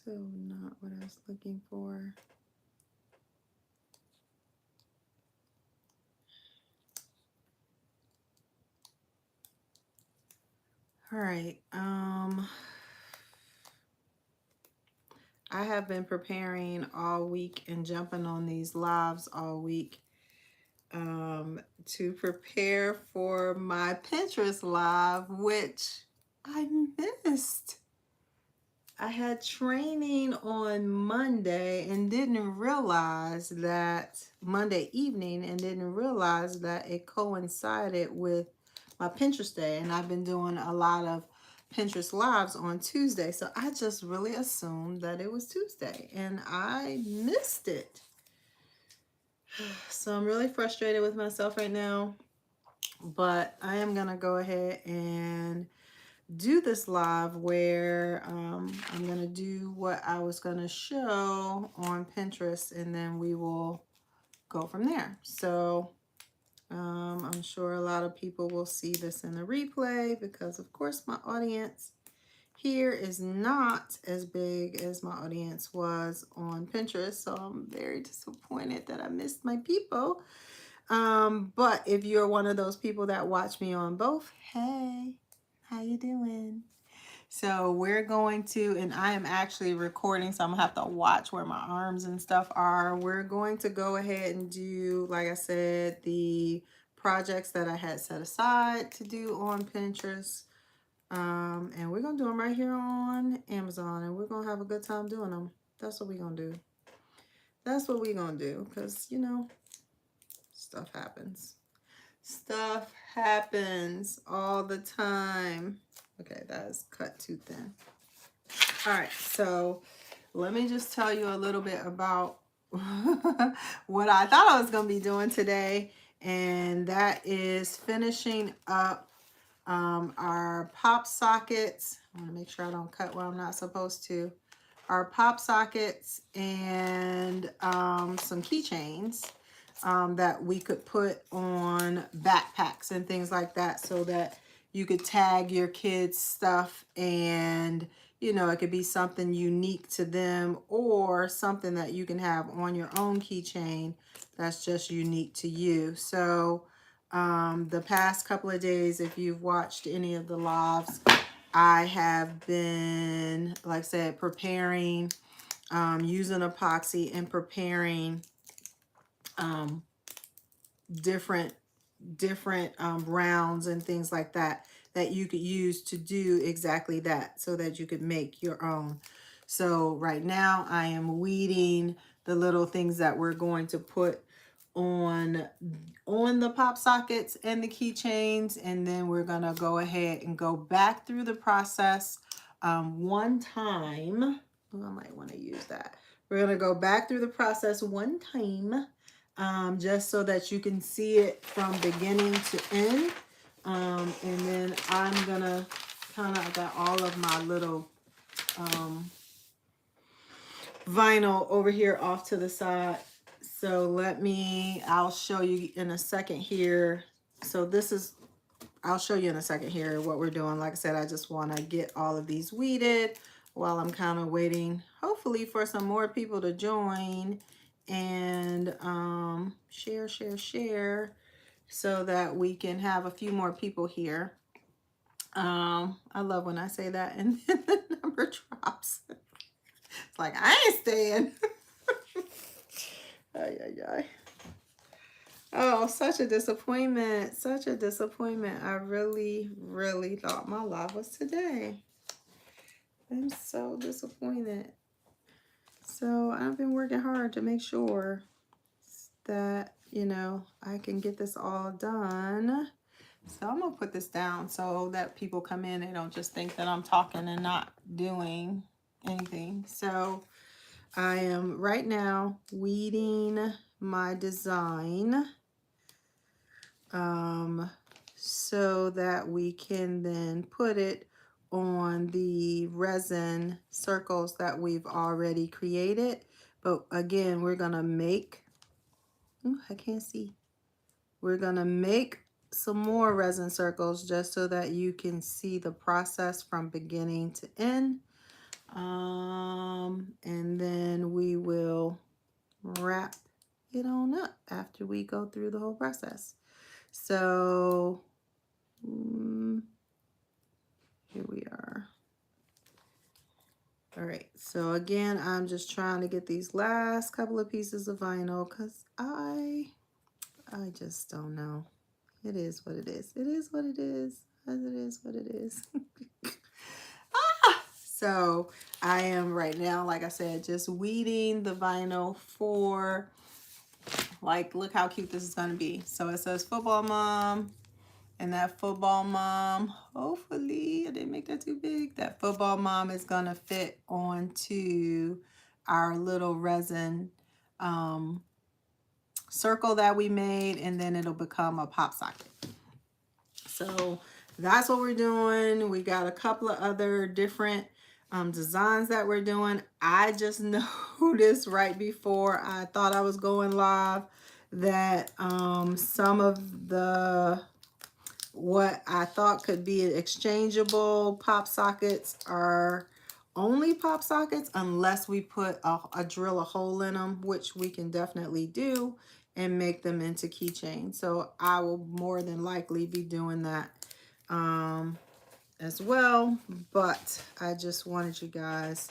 So not what I was looking for. All right. I have been preparing all week and jumping on these lives all week to prepare for my Pinterest live, which I missed. I had training on Monday and didn't realize that Monday evening and didn't realize that it coincided with my Pinterest day. And I've been doing a lot of Pinterest lives on Tuesday. So I just really assumed that it was Tuesday and I missed it. So I'm really frustrated with myself right now, but I am going to go ahead and do this live where I'm going to do what I was going to show on Pinterest, and then we will go from there. So I'm sure a lot of people will see this in the replay because, of course, my audience here is not as big as my audience was on Pinterest. So I'm very disappointed that I missed my people. But if you're one of those people that watch me on both, hey, how you doing? So we're going to, and I am actually recording, so I'm gonna have to watch where my arms and stuff are. We're going to go ahead and do, like I said, the projects that I had set aside to do on Pinterest. And we're gonna do them right here on Amazon, and we're gonna have a good time doing them. That's what we're gonna do. That's what we're gonna do, because, you know, stuff happens. Stuff happens all the time. Okay, that is cut too thin. All right, so let me just tell you a little bit about what I thought I was going to be doing today, and that is finishing up our pop sockets. I want to make sure I don't cut where I'm not supposed to. Our pop sockets and some keychains that we could put on backpacks and things like that, so that you could tag your kids' stuff, and you know, it could be something unique to them or something that you can have on your own keychain that's just unique to you. So the past couple of days, if you've watched any of the lives, I have been, like I said, preparing, using epoxy and preparing different rounds and things like that that you could use to do exactly that, so that you could make your own. So right now I am weeding the little things that we're going to put on the pop sockets and the keychains, and then we're gonna go ahead and go back through the process one time. Oh, I might want to use that. We're gonna go back through the process one time, just so that you can see it from beginning to end. And then I'm gonna kind of, I got all of my little vinyl over here off to the side. So I'll show you in a second here. So I'll show you in a second here what we're doing. Like I said, I just want to get all of these weeded while I'm kind of waiting, hopefully, for some more people to join and share so that we can have a few more people here. I love when I say that and then the number drops. It's like, I ain't staying. Ay, ay, ay. Oh, such a disappointment. Such a disappointment. I really, really thought my live was today. I'm so disappointed. So I've been working hard to make sure that, you know, I can get this all done. So I'm gonna put this down so that people come in, they don't just think that I'm talking and not doing anything. So I am right now weeding my design so that we can then put it on the resin circles that we've already created. But again, we're gonna make, ooh, I can't see. We're gonna make some more resin circles just so that you can see the process from beginning to end. And then we will wrap it on up after we go through the whole process. So here we are. All right, so again, I'm just trying to get these last couple of pieces of vinyl because I just don't know. It is what it is. It is what it is. As it is what it is. So I am right now, like I said, just weeding the vinyl for, like, look how cute this is going to be. So it says football mom, and that football mom, hopefully I didn't make that too big. That football mom is going to fit onto our little resin circle that we made, and then it'll become a pop socket. So that's what we're doing. We got a couple of other different designs that we're doing. I just noticed right before I thought I was going live that some of the what I thought could be exchangeable pop sockets are only pop sockets unless we put drill a hole in them, which we can definitely do, and make them into keychains. So I will more than likely be doing that as well. But I just wanted you guys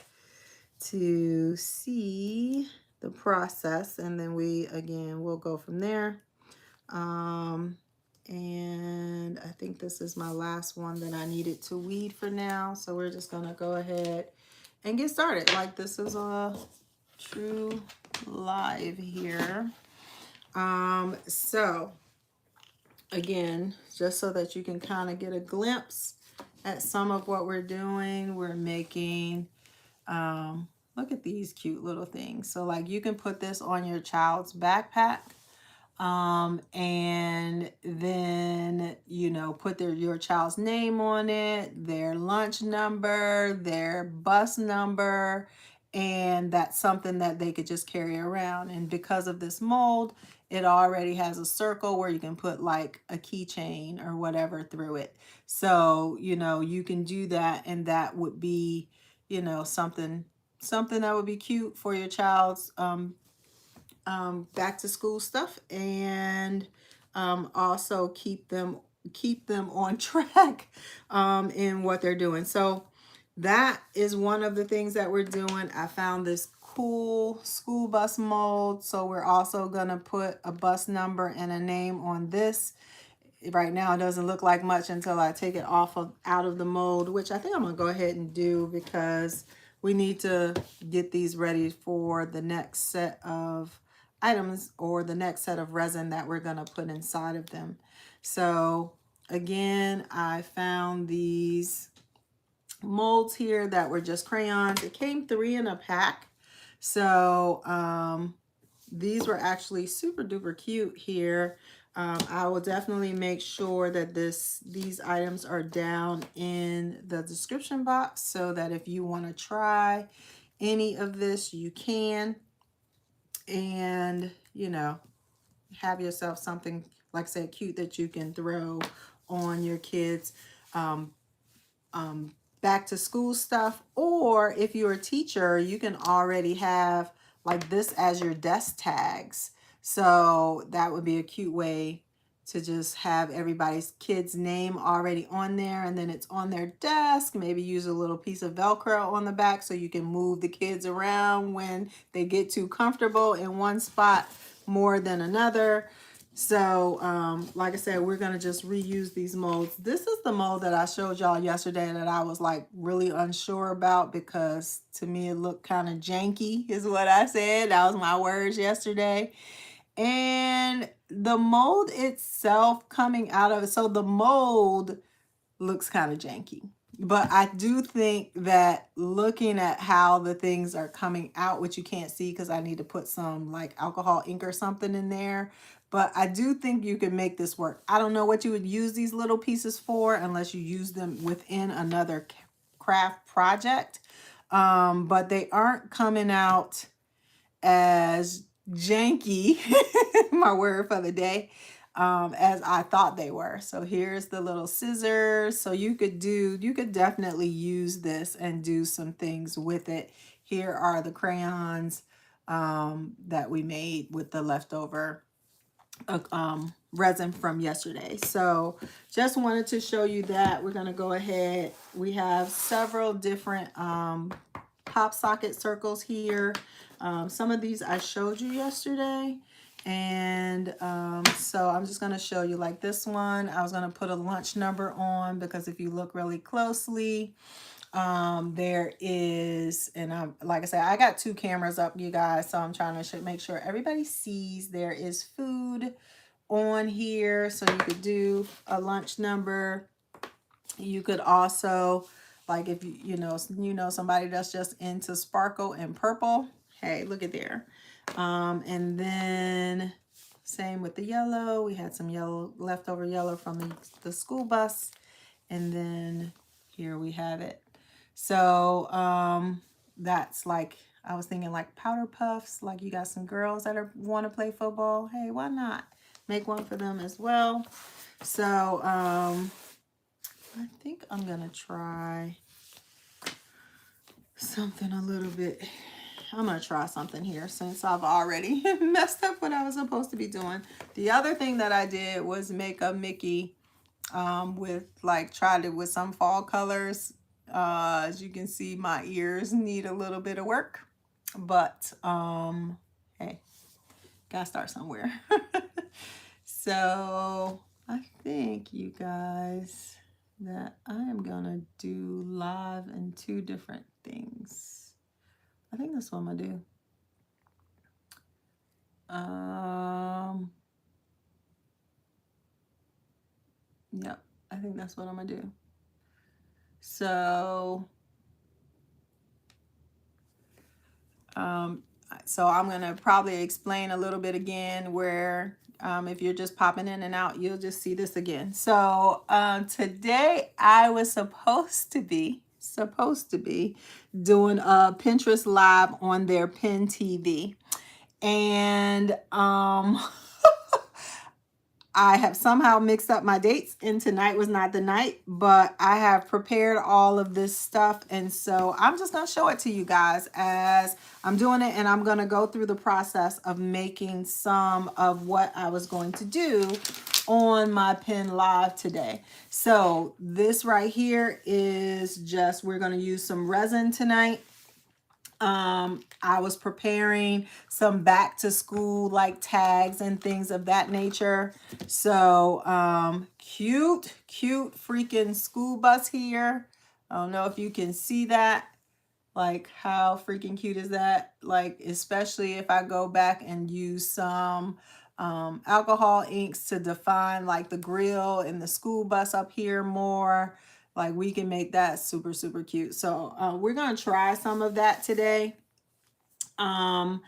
to see the process, and then we'll go from there. And I think this is my last one that I needed to weed for now. So we're just going to go ahead and get started. Like, this is a true live here. So again, just so that you can kind of get a glimpse at some of what we're doing, we're making, look at these cute little things. So like, you can put this on your child's backpack. And then, you know, put your child's name on it, their lunch number, their bus number, and that's something that they could just carry around. And because of this mold, it already has a circle where you can put like a keychain or whatever through it. So, you know, you can do that, and that would be, you know, something that would be cute for your child's back to school stuff, and also keep them on track in what they're doing. So that is one of the things that we're doing. I found this cool school bus mold, so we're also gonna put a bus number and a name on this. Right now it doesn't look like much until I take it out of the mold, which I think I'm gonna go ahead and do because we need to get these ready for the next set of items, or the next set of resin that we're gonna put inside of them. So again, I found these molds here that were just crayons. It came 3 in a pack. So these were actually super duper cute here. I will definitely make sure that these items are down in the description box, so that if you want to try any of this, you can. And, you know, have yourself something, like I said, cute that you can throw on your kids' back to school stuff. Or if you're a teacher, you can already have like this as your desk tags. So that would be a cute way to just have everybody's kid's name already on there, and then it's on their desk. Maybe use a little piece of Velcro on the back so you can move the kids around when they get too comfortable in one spot more than another. So like I said, we're going to just reuse these molds. This is the mold that I showed y'all yesterday that I was like really unsure about, because to me it looked kind of janky, is what I said. That was my words yesterday. And the mold itself coming out of it, so the mold looks kind of janky. But I do think that looking at how the things are coming out, which you can't see because I need to put some like alcohol ink or something in there, but I do think you can make this work. I don't know what you would use these little pieces for unless you use them within another craft project. But they aren't coming out as janky, my word for the day, as I thought they were. So here's the little scissors. So you could definitely use this and do some things with it. Here are the crayons that we made with the leftover resin from yesterday. So just wanted to show you that. We're going to go ahead. We have several different pop socket circles here. Some of these I showed you yesterday. And so I'm just going to show you, like this one, I was going to put a lunch number on because if you look really closely, there is, and like I said, I got two cameras up, you guys, so I'm trying to make sure everybody sees there is food on here. So you could do a lunch number. You could also, like, if you know somebody that's just into sparkle and purple, hey, look at there. And then same with the yellow. We had some yellow, leftover yellow from the school bus. And then here we have it. So that's like, I was thinking like powder puffs, like you got some girls that want to play football. Hey, why not make one for them as well? So I think I'm gonna try something a little bit. I'm gonna try something here since I've already messed up what I was supposed to be doing. The other thing that I did was make a Mickey with, like, tried it with some fall colors. As you can see, my ears need a little bit of work, but hey, gotta start somewhere. So I think, you guys, that I am gonna do live in two different things. I think that's what I'm gonna do. Yep, I think that's what I'm gonna do. So so I'm gonna probably explain a little bit again where if you're just popping in and out, you'll just see this again. So today I was supposed to be doing a Pinterest live on their Pin TV, and I have somehow mixed up my dates, and tonight was not the night, but I have prepared all of this stuff. And so I'm just going to show it to you guys as I'm doing it. And I'm going to go through the process of making some of what I was going to do on my Pin Live today. So this right here is just, we're going to use some resin tonight. I was preparing some back to school like tags and things of that nature. So cute freaking school bus here. I don't know if you can see that. Like, how freaking cute is that? Like, especially if I go back and use some alcohol inks to define like the grill and the school bus up here more. Like, we can make that super cute. So we're gonna try some of that today. And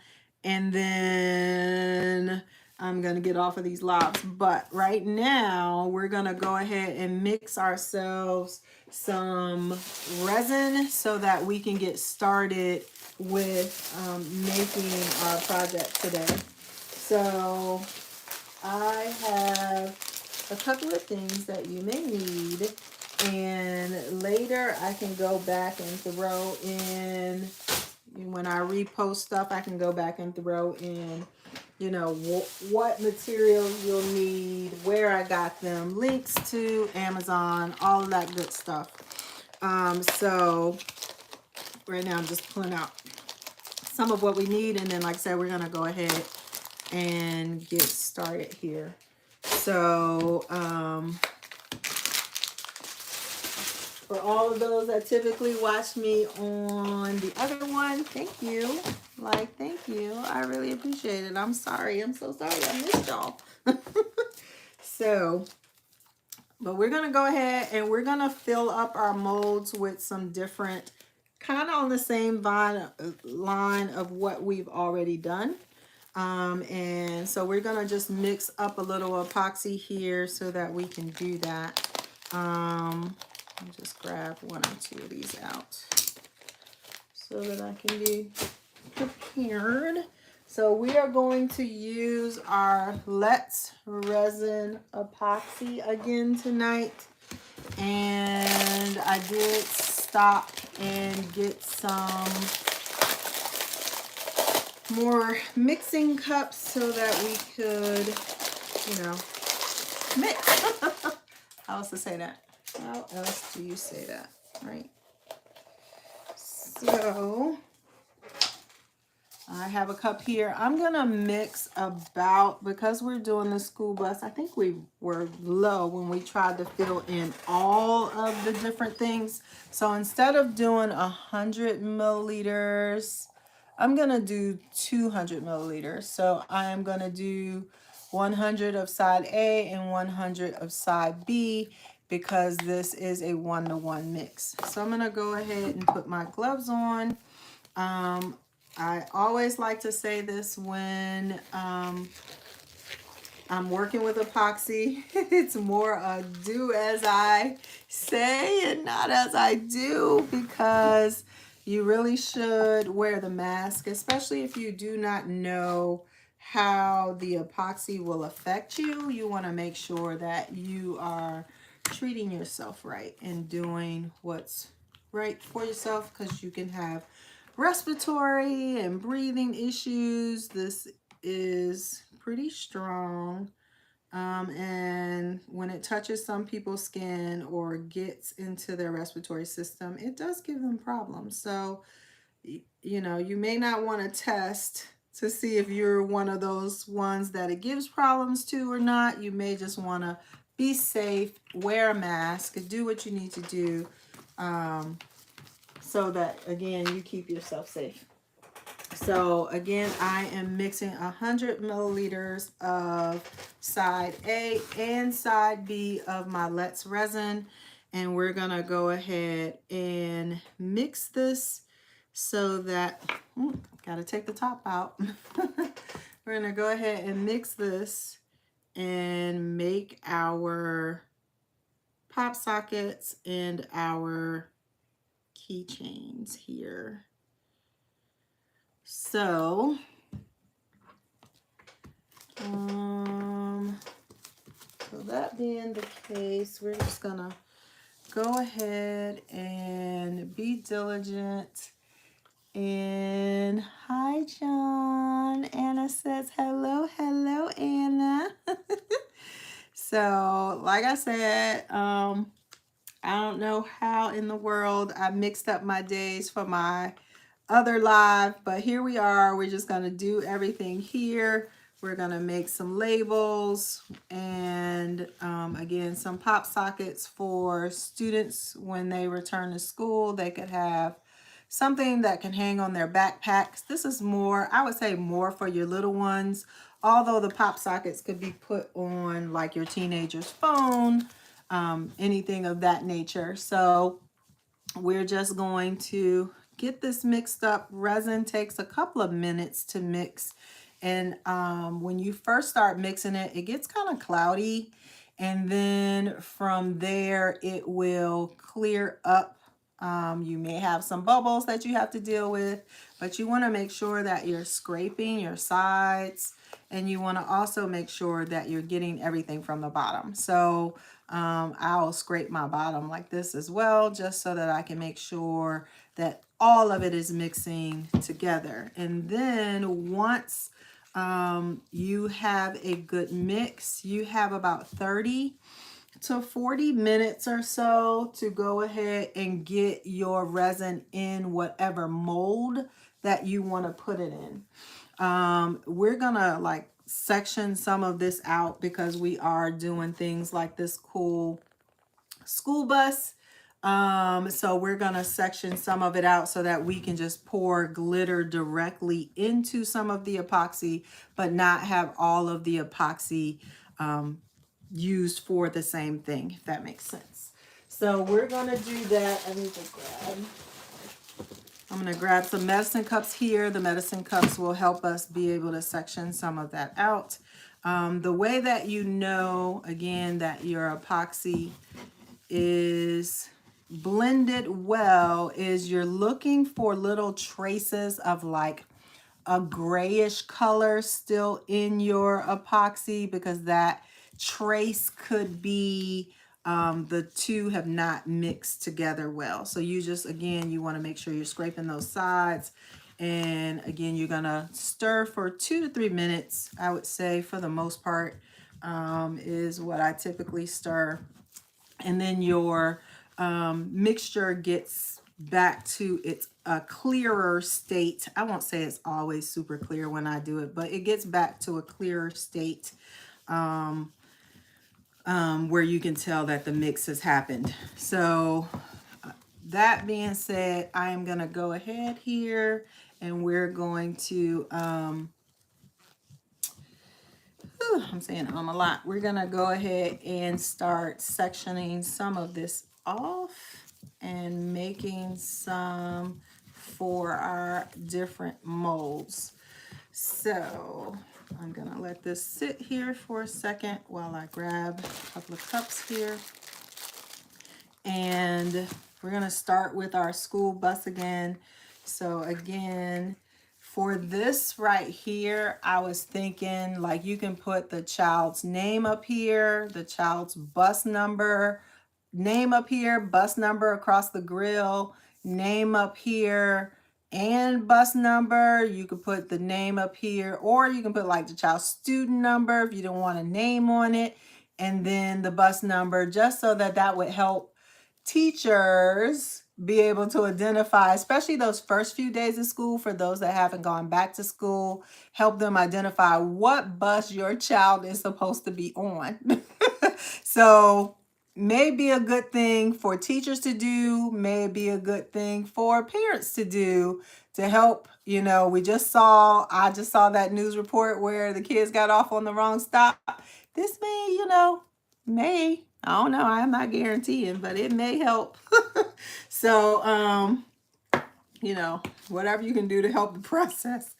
then I'm gonna get off of these lobs. But right now we're gonna go ahead and mix ourselves some resin so that we can get started with making our project today. So I have a couple of things that you may need, and later I can go back and throw in, when I repost stuff, I can go back and throw in, you know, what materials you'll need, where I got them, links to Amazon, all of that good stuff. So right now I'm just pulling out some of what we need, and then, like I said, we're gonna go ahead and get started here. So for all of those that typically watch me on the other one, thank you. Like, thank you. I really appreciate it. I'm sorry. I'm so sorry I missed y'all. So, but we're going to go ahead and we're going to fill up our molds with some different, kind of on the same line of what we've already done. And so we're going to just mix up a little epoxy here so that we can do that. I'll just grab one or two of these out so that I can be prepared. So we are going to use our Let's Resin epoxy again tonight. And I did stop and get some more mixing cups so that we could, mix. How else to say that? How else do you say that, right? So I have a cup here. I'm gonna mix about, because we're doing the school bus, I think we were low when we tried to fill in all of the different things. So instead of doing 100 milliliters, I'm gonna do 200 milliliters. So I am gonna do 100 of side A and 100 of side B, because this is a 1-to-1 mix. So I'm gonna go ahead and put my gloves on. I always like to say this when I'm working with epoxy. It's more a do as I say and not as I do, because you really should wear the mask, especially if you do not know how the epoxy will affect you. You want to make sure that you are treating yourself right and doing what's right for yourself, because you can have respiratory and breathing issues. This is pretty strong. And when it touches some people's skin or gets into their respiratory system, it does give them problems. So, you may not want to test to see if you're one of those ones that it gives problems to or not. You may just want to be safe, wear a mask, do what you need to do, so that, again, you keep yourself safe. So again, I am mixing 100 milliliters of side A and side B of my Let's Resin. And we're gonna go ahead and mix this so that, gotta take the top out. We're gonna go ahead and mix this and make our pop sockets and our keychains here. So, so that being the case, we're just gonna go ahead and be diligent. And hi, John. Anna says hello, hello, Anna. So, like I said, I don't know how in the world I mixed up my days for my other live, but here we are. We're just going to do everything here. We're going to make some labels and again, some pop sockets for students when they return to school. They could have something that can hang on their backpacks. This is more, I would say, more for your little ones, although the pop sockets could be put on like your teenager's phone, anything of that nature. So we're just going to get this mixed up. Resin takes a couple of minutes to mix. And when you first start mixing it, it gets kind of cloudy. And then from there, it will clear up. You may have some bubbles that you have to deal with, but you want to make sure that you're scraping your sides. And you want to also make sure that you're getting everything from the bottom. So I'll scrape my bottom like this as well, just so that I can make sure that all of it is mixing together. And then once you have a good mix, you have about 30 to 40 minutes or so to go ahead and get your resin in whatever mold that you want to put it in. We're gonna like section some of this out because we are doing things like this cool school bus. So we're gonna section some of it out so that we can just pour glitter directly into some of the epoxy, but not have all of the epoxy used for the same thing, if that makes sense. So we're gonna do that. I'm going to grab some medicine cups here. The medicine cups will help us be able to section some of that out. The way that you know, again, that your epoxy is blended well is you're looking for little traces of like a grayish color still in your epoxy, because that trace could be the two have not mixed together well. So you just, again, you want to make sure you're scraping those sides. And again, you're gonna stir for 2 to 3 minutes, I would say, for the most part, is what I typically stir. And then your mixture gets back to its a clearer state. I won't say it's always super clear when I do it, but it gets back to a clearer state where you can tell that the mix has happened. So that being said, I am going to go ahead here and we're going to, I'm saying a lot. We're going to go ahead and start sectioning some of this off and making some for our different molds. So I'm going to let this sit here for a second while I grab a couple of cups here. And we're going to start with our school bus again. So again, for this right here, I was thinking like you can put the child's name up here, the child's bus number, name up here, bus number across the grill, name up here, and bus number. You could put the name up here, or you can put like the child's student number if you don't want a name on it, and then the bus number, just so that that would help teachers be able to identify, especially those first few days of school, for those that haven't gone back to school, help them identify what bus your child is supposed to be on. So may be a good thing for teachers to do, may be a good thing for parents to do to help. You know, I just saw that news report where the kids got off on the wrong stop. This may, I don't know, I'm not guaranteeing, but it may help. So, whatever you can do to help the process.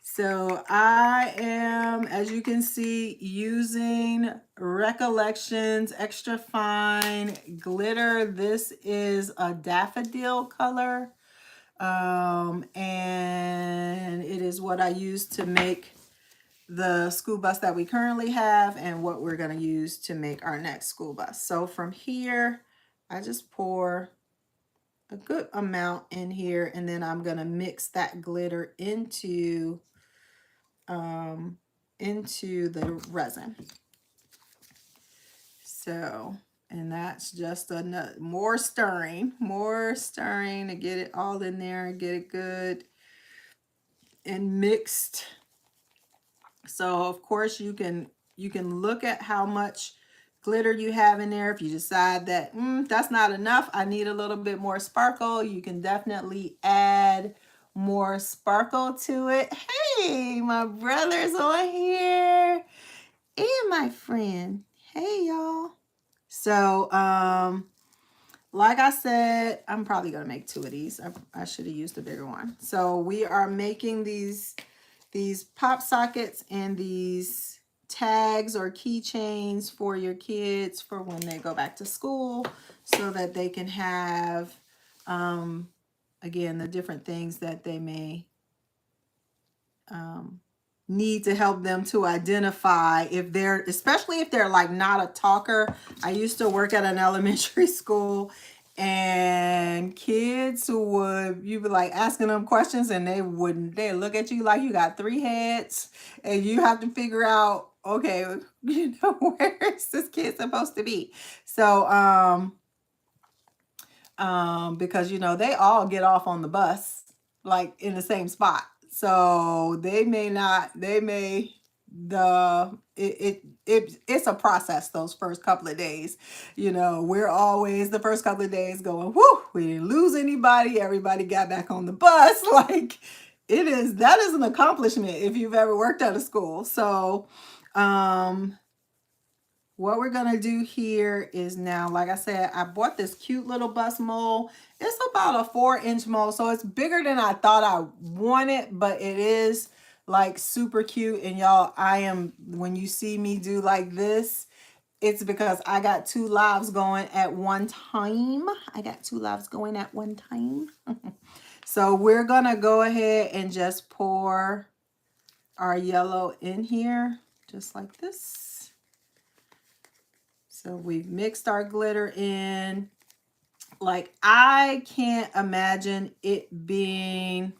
So I am, as you can see, using Recollections Extra Fine Glitter. This is a daffodil color. And it is what I use to make the school bus that we currently have and what we're going to use to make our next school bus. So from here, I just pour a good amount in here, and then I'm going to mix that glitter into the resin. So, and that's just more stirring to get it all in there, get it good and mixed. So of course you can look at how much glitter you have in there. If you decide that that's not enough, I need a little bit more sparkle, you can definitely add more sparkle to it. Hey, my brother's on here and my friend. Hey y'all. So like I said, I'm probably gonna make 2 of these. I should have used a bigger one. So we are making these pop sockets and these tags or keychains for your kids for when they go back to school, so that they can have again, the different things that they may need to help them to identify if they're, especially if they're like not a talker. I used to work at an elementary school, and kids you'd be like asking them questions and they look at you like you got 3 heads, and you have to figure out, okay, where is this kid supposed to be? So because they all get off on the bus like in the same spot. So it's a process those first couple of days. We're always the first couple of days going, whoo, we didn't lose anybody. Everybody got back on the bus. Like that is an accomplishment if you've ever worked at a school. So, what we're going to do here is now, like I said, I bought this cute little bus mold. It's about a 4-inch mold, so it's bigger than I thought I wanted, but it is like super cute. And y'all, when you see me do like this, it's because I got 2 lives going at one time. So we're gonna go ahead and just pour our yellow in here, just like this. So we've mixed our glitter in. Like, I can't imagine it being,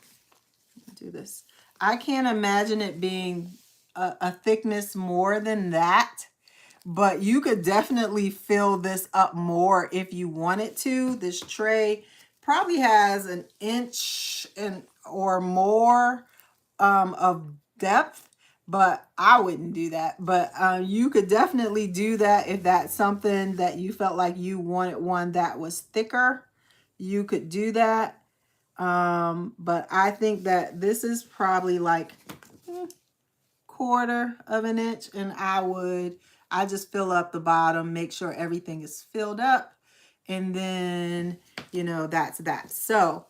do this. I can't imagine it being a thickness more than that, but you could definitely fill this up more if you wanted to. This tray probably has an inch or more of depth, but I wouldn't do that. But you could definitely do that if that's something that you felt like you wanted one that was thicker. You could do that. But I think that this is probably like quarter of an inch, and I just fill up the bottom, make sure everything is filled up, and then, you know, that's that. So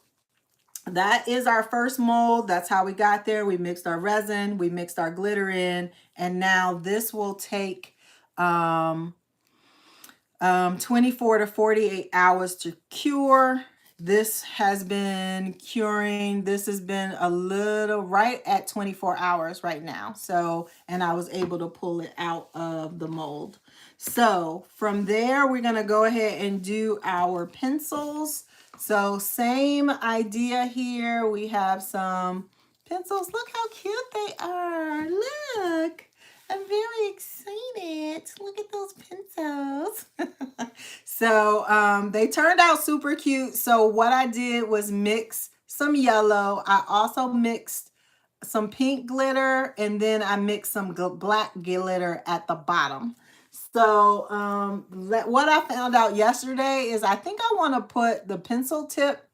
that is our first mold. That's how we got there. We mixed our resin, we mixed our glitter in, and now this will take 24 to 48 hours to cure. This has been curing. This has been a little right at 24 hours right now. So, and I was able to pull it out of the mold. So from there, we're going to go ahead and do our pencils. So same idea here. We have some pencils. Look how cute they are. Look. I'm very excited. Look at those pencils. So they turned out super cute. So what I did was mix some yellow. I also mixed some pink glitter, and then I mixed some black glitter at the bottom. So what I found out yesterday is I think I want to put the pencil tip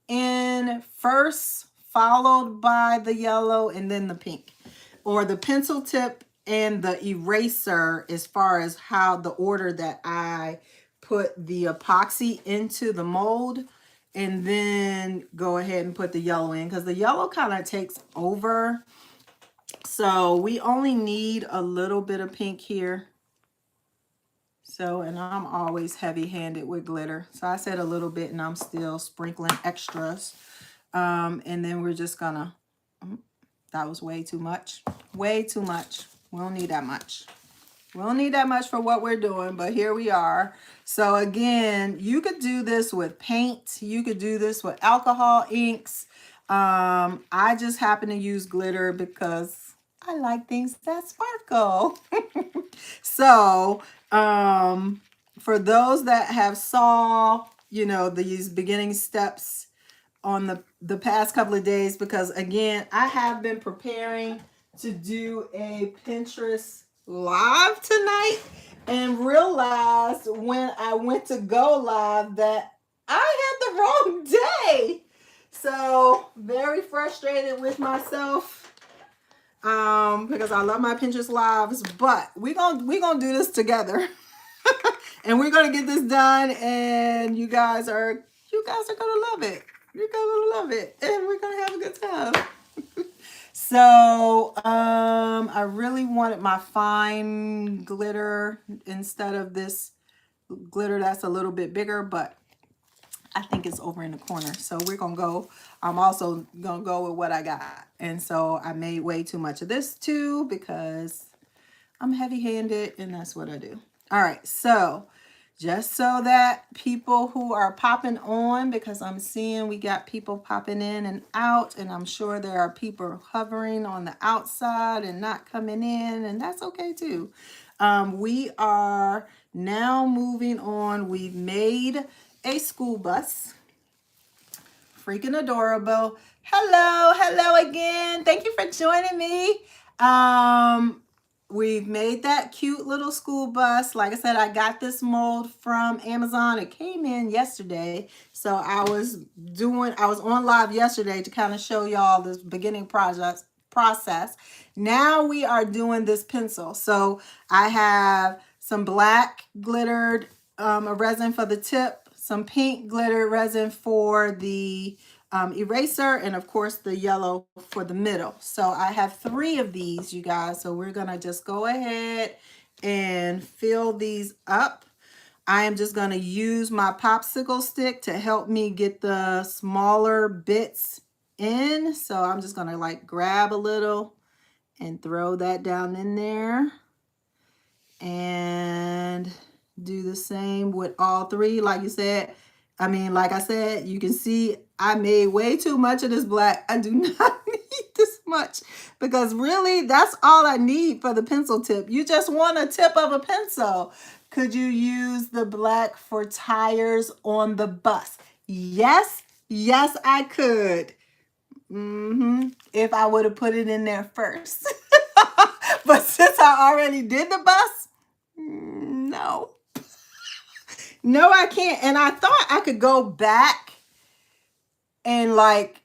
in first, followed by the yellow and then the pink, or the pencil tip and the eraser as far as how the order that I put the epoxy into the mold, and then go ahead and put the yellow in, because the yellow kind of takes over. So we only need a little bit of pink here. So, and I'm always heavy-handed with glitter. So I said a little bit, and I'm still sprinkling extras. And then we're just gonna, that was way too much. Way too much. We don't need that much. We don't need that much for what we're doing, but here we are. So again, you could do this with paint. You could do this with alcohol inks. I just happen to use glitter because I like things that sparkle. So for those that have saw, you know, these beginning steps on the past couple of days, because again, I have been preparing to do a Pinterest live tonight, and realized when I went to go live that I had the wrong day. So very frustrated with myself, because I love my Pinterest lives, but we're gonna do this together. And we're gonna get this done, and you guys are gonna love it. You're gonna love it, and we're gonna have a good time. So I really wanted my fine glitter instead of this glitter that's a little bit bigger, but I think it's over in the corner. So we're gonna go, I'm also gonna go with what I got. And so I made way too much of this too, because I'm heavy-handed and that's what I do. All right, so just so that people who are popping on, because I'm seeing we got people popping in and out, and I'm sure there are people hovering on the outside and not coming in, and that's okay too. We are now moving on. We've made a school bus. Freaking adorable. Hello again. Thank you for joining me. We've made that cute little school bus. Like I said, I got this mold from Amazon. It came in yesterday. So I was on live yesterday to kind of show y'all this beginning process. Now we are doing this pencil. So I have some black glittered resin for the tip, some pink glitter resin for the eraser, and of course the yellow for the middle. So I have 3 of these, you guys. So we're gonna just go ahead and fill these up. I am just going to use my popsicle stick to help me get the smaller bits in. So I'm just going to like grab a little and throw that down in there. And do the same with all three. Like I said, you can see I made way too much of this black. I do not need this much because really that's all I need for the pencil tip. You just want a tip of a pencil. Could you use the black for tires on the bus? Yes, yes, I could. If I would have put it in there first. But since I already did the bus, no. No, I can't. And I thought I could go back and like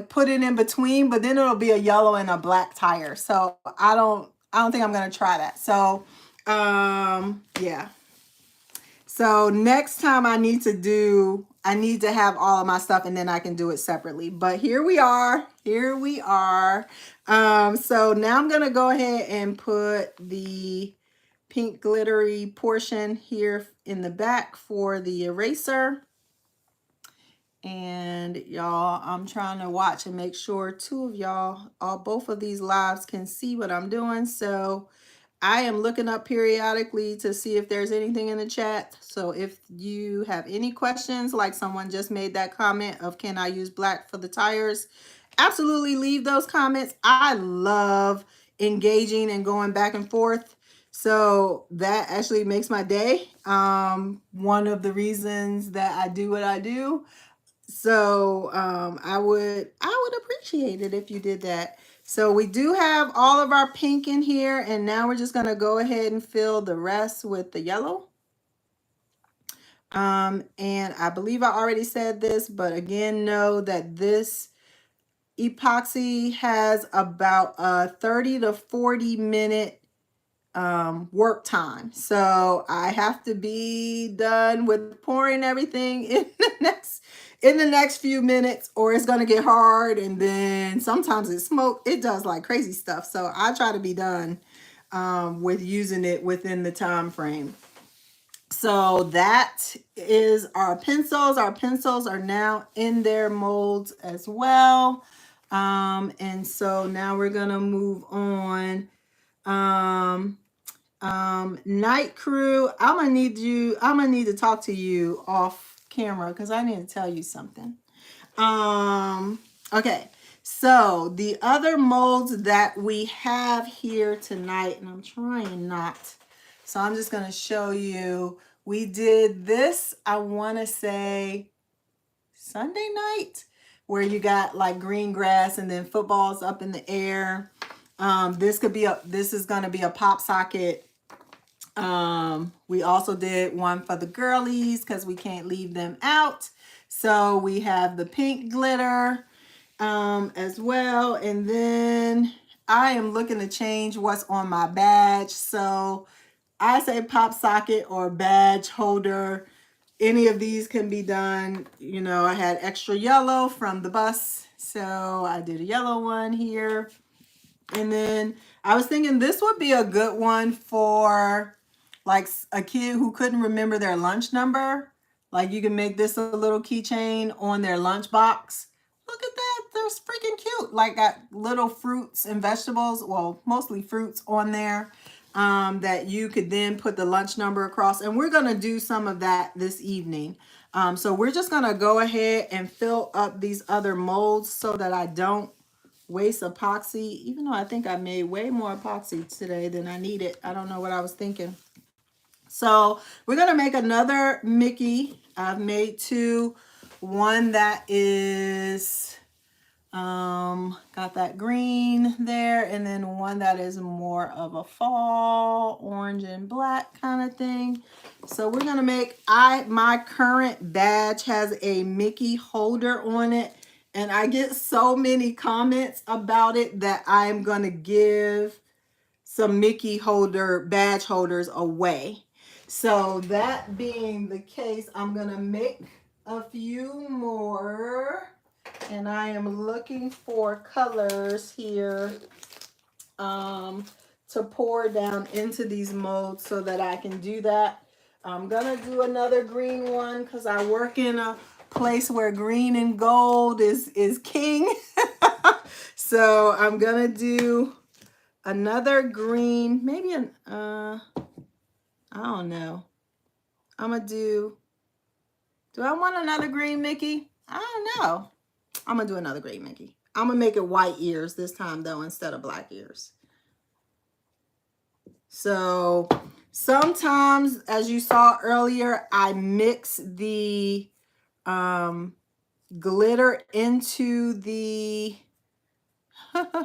put it in between, but then it'll be a yellow and a black tire. So I don't think I'm gonna try that. So yeah. So next time I need to have all of my stuff and then I can do it separately. But here we are. So now I'm gonna go ahead and put the pink glittery portion here in the back for the eraser. And y'all, I'm trying to watch and make sure both of these lives can see what I'm doing. So I am looking up periodically to see if there's anything in the chat. So if you have any questions, like someone just made that comment of can I use black for the tires? Absolutely leave those comments. I love engaging and going back and forth. So that actually makes my day. One of the reasons that I do what I do. So I would appreciate it if you did that. So we do have all of our pink in here, and now we're just gonna go ahead and fill the rest with the yellow. And I believe I already said this, but again, know that this epoxy has about a 30 to 40 minute work time. So I have to be done with pouring everything in the next few minutes, or it's going to get hard. And then sometimes it does like crazy stuff. So I try to be done with using it within the time frame. So that is our pencils. Our pencils are now in their molds as well. And so now we're going to move on. Night Crew, I'm gonna need to talk to you off camera because I need to tell you something. Okay, so the other molds that we have here tonight, and I'm trying not, so I'm just gonna show you. We did this, I want to say Sunday night, where you got like green grass and then footballs up in the air. This is gonna be a pop socket. We also did one for the girlies because we can't leave them out. So we have the pink glitter as well. And then I am looking to change what's on my badge. So I say pop socket or badge holder. Any of these can be done. You know, I had extra yellow from the bus, so I did a yellow one here. And then I was thinking this would be a good one for like a kid who couldn't remember their lunch number. Like you can make this a little keychain on their lunch box. Look at that, they're freaking cute. Like got little fruits and vegetables, well, mostly fruits on there that you could then put the lunch number across. And we're gonna do some of that this evening. So we're just gonna go ahead and fill up these other molds so that I don't waste epoxy, even though I think I made way more epoxy today than I needed. I don't know what I was thinking. So we're gonna make another Mickey. I've made two. One that is got that green there, and then one that is more of a fall orange and black kind of thing. So we're gonna make, my current badge has a Mickey holder on it, and I get so many comments about it that I'm gonna give some Mickey badge holders away. So that being the case, I'm gonna make a few more, and I am looking for colors here to pour down into these molds so that I can do that. I'm gonna do another green one because I work in a place where green and gold is king. So I'm gonna do another green, maybe an I don't know. I'm gonna do I want another green Mickey? I don't know. I'm gonna do another green Mickey. I'm gonna make it white ears this time though instead of black ears. So sometimes, as you saw earlier, I mix the glitter into the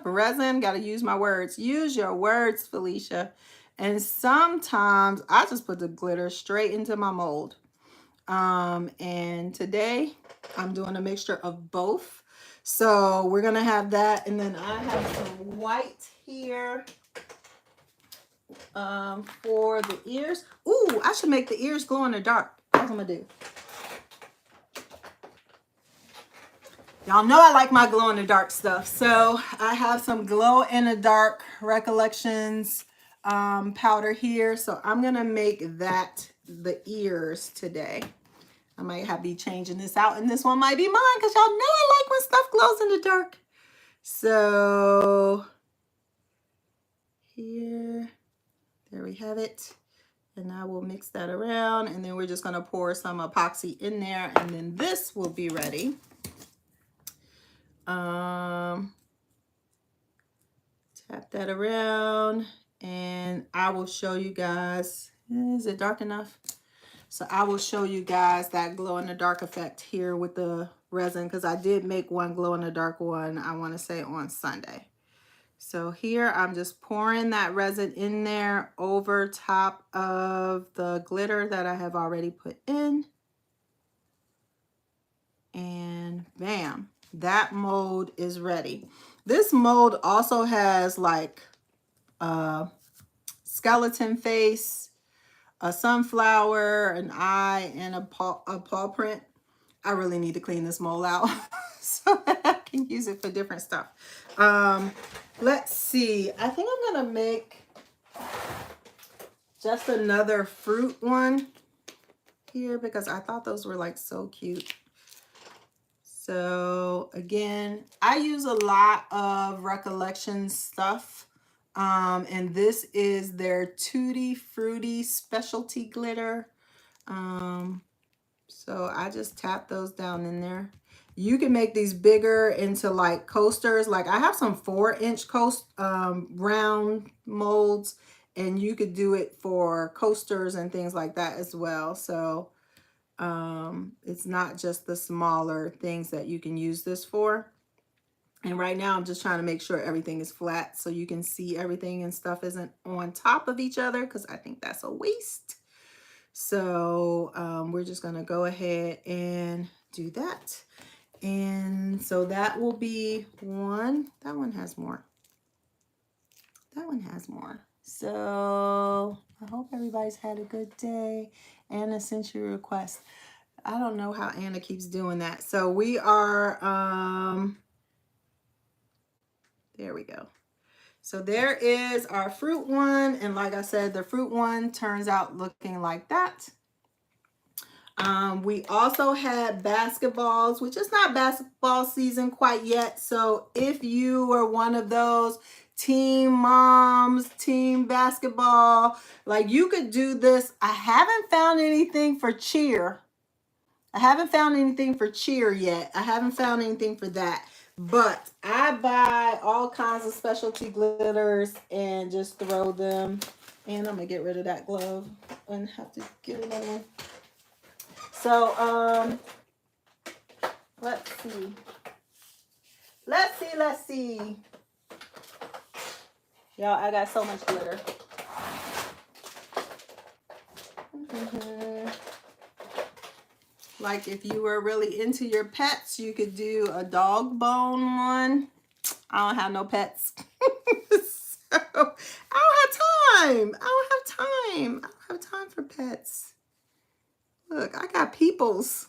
resin. Gotta use my words. Use your words, Felicia. And sometimes I just put the glitter straight into my mold. And today I'm doing a mixture of both. So we're gonna have that, and then I have some white here for the ears. Ooh, I should make the ears glow in the dark. That's what I'm gonna do. Y'all know I like my glow in the dark stuff. So I have some glow in the dark Recollections powder here. So I'm gonna make that the ears today. I might have to be changing this out, and this one might be mine because y'all know I like when stuff glows in the dark. So here, there we have it. And I will mix that around, and then we're just gonna pour some epoxy in there, and then this will be ready. Tap that around, and I will show you guys. Is it dark enough? So I will show you guys that glow in the dark effect here with the resin, because I did make one glow in the dark one, I want to say on Sunday. So here I'm just pouring that resin in there over top of the glitter that I have already put in. And bam, that mold is ready. This mold also has like a skeleton face, a sunflower, an eye, and a paw print. I really need to clean this mold out so that I can use it for different stuff. Let's see. I think I'm gonna make just another fruit one here because I thought those were like so cute. So again, I use a lot of Recollections stuff. And this is their Tutti Frutti specialty glitter. So I just tap those down in there. You can make these bigger into like coasters. Like I have some 4-inch round molds, and you could do it for coasters and things like that as well. So it's not just the smaller things that you can use this for. And right now I'm just trying to make sure everything is flat so you can see everything and stuff isn't on top of each other, because I think that's a waste. So we're just going to go ahead and do that. And so that will be one. That one has more. That one has more. So I hope everybody's had a good day. Anna sent you a request. I don't know how Anna keeps doing that. So we are, there we go. So there is our fruit one. And like I said, the fruit one turns out looking like that. We also had basketballs, which is not basketball season quite yet. So if you were one of those team moms, team basketball, like you could do this. I haven't found anything for cheer. I haven't found anything for cheer yet. I haven't found anything for that. But I buy all kinds of specialty glitters and just throw them. And I'm going to get rid of that glove and have to get another one. So, let's see. Let's see. Y'all, I got so much glitter. Like if you were really into your pets, you could do a dog bone one. I don't have no pets. So I don't have time for pets. Look, I got peoples.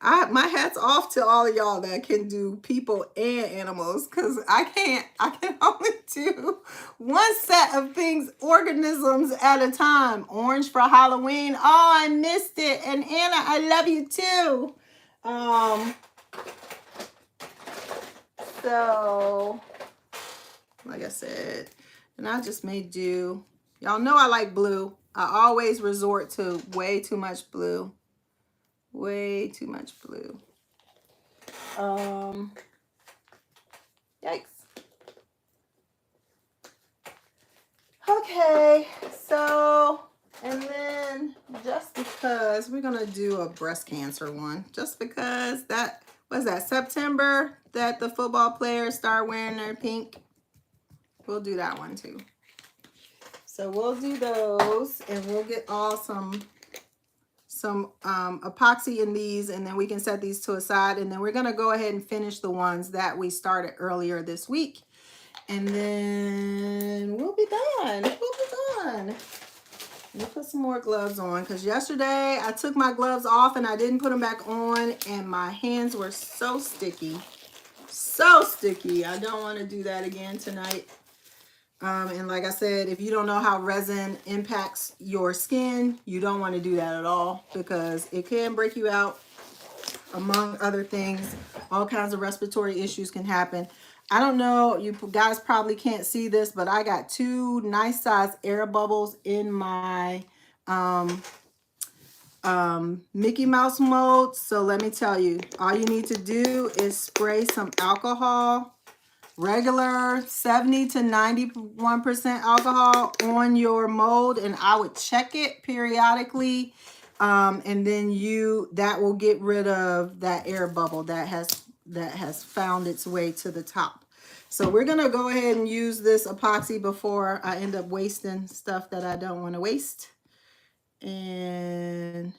My hat's off to all of y'all that can do people and animals, because I can't. I can only do one set of things, organisms at a time. Orange for Halloween. Oh, I missed it. And Anna, I love you too. So like I said, and I just may do, y'all know I like blue. I always resort to way too much blue. Way too much blue. Yikes. Okay, so, and then just because we're gonna do a breast cancer one, just because that was that September that the football players start wearing their pink. We'll do that one too. So we'll do those, and we'll get all some epoxy in these, and then we can set these to a side, and then we're gonna go ahead and finish the ones that we started earlier this week, and then we'll be done. We'll be done. Let me put some more gloves on, because yesterday I took my gloves off and I didn't put them back on, and my hands were so sticky. So sticky. I don't want to do that again tonight. And like I said, if you don't know how resin impacts your skin, you don't want to do that at all, because it can break you out, among other things. All kinds of respiratory issues can happen. I don't know, you guys probably can't see this, but I got 2 nice size air bubbles in my Mickey Mouse mold. So let me tell you, all you need to do is spray some alcohol, regular 70 to 91% alcohol on your mold, and I would check it periodically, and then that will get rid of that air bubble that has found its way to the top. So we're gonna go ahead and use this epoxy before I end up wasting stuff that I don't want to waste. And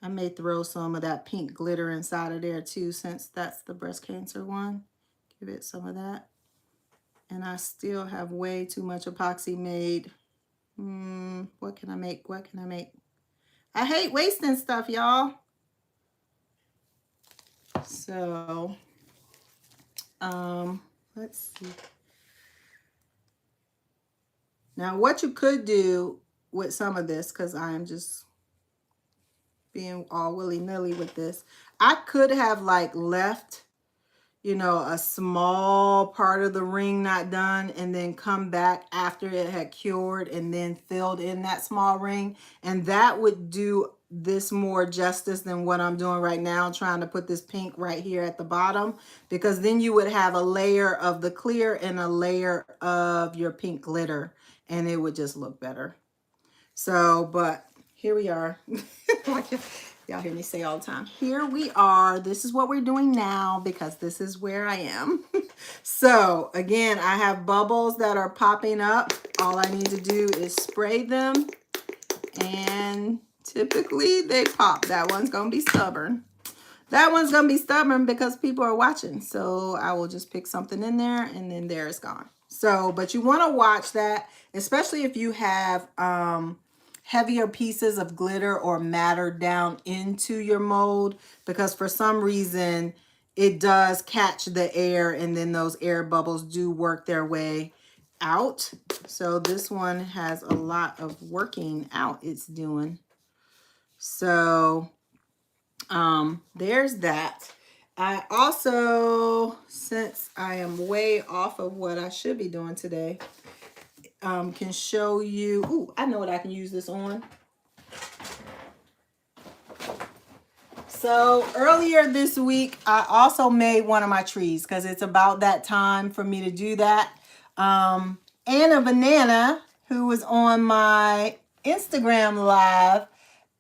I may throw some of that pink glitter inside of there too, since that's the breast cancer one. Give it some of that. And I still have way too much epoxy made. What can I make? What can I make? I hate wasting stuff, y'all. So, let's see. Now, what you could do with some of this, because I am just being all willy-nilly with this, I could have like left, you know, a small part of the ring not done, and then come back after it had cured and then filled in that small ring, and that would do this more justice than what I'm doing right now, trying to put this pink right here at the bottom, because then you would have a layer of the clear and a layer of your pink glitter, and it would just look better. So, but here we are. Y'all hear me say all the time, here we are. This is what we're doing now, because this is where I am. So again, I have bubbles that are popping up. All I need to do is spray them, and typically they pop. That one's gonna be stubborn. That one's gonna be stubborn because people are watching. So I will just pick something in there, and then there it's gone. So, but you want to watch that, especially if you have heavier pieces of glitter or matter down into your mold, because for some reason it does catch the air, and then those air bubbles do work their way out. So this one has a lot of working out it's doing. So there's that. I also, since I am way off of what I should be doing today, can show you, ooh, I know what I can use this on. So earlier this week, I also made one of my trees, because it's about that time for me to do that. Anna Banana, who was on my Instagram live,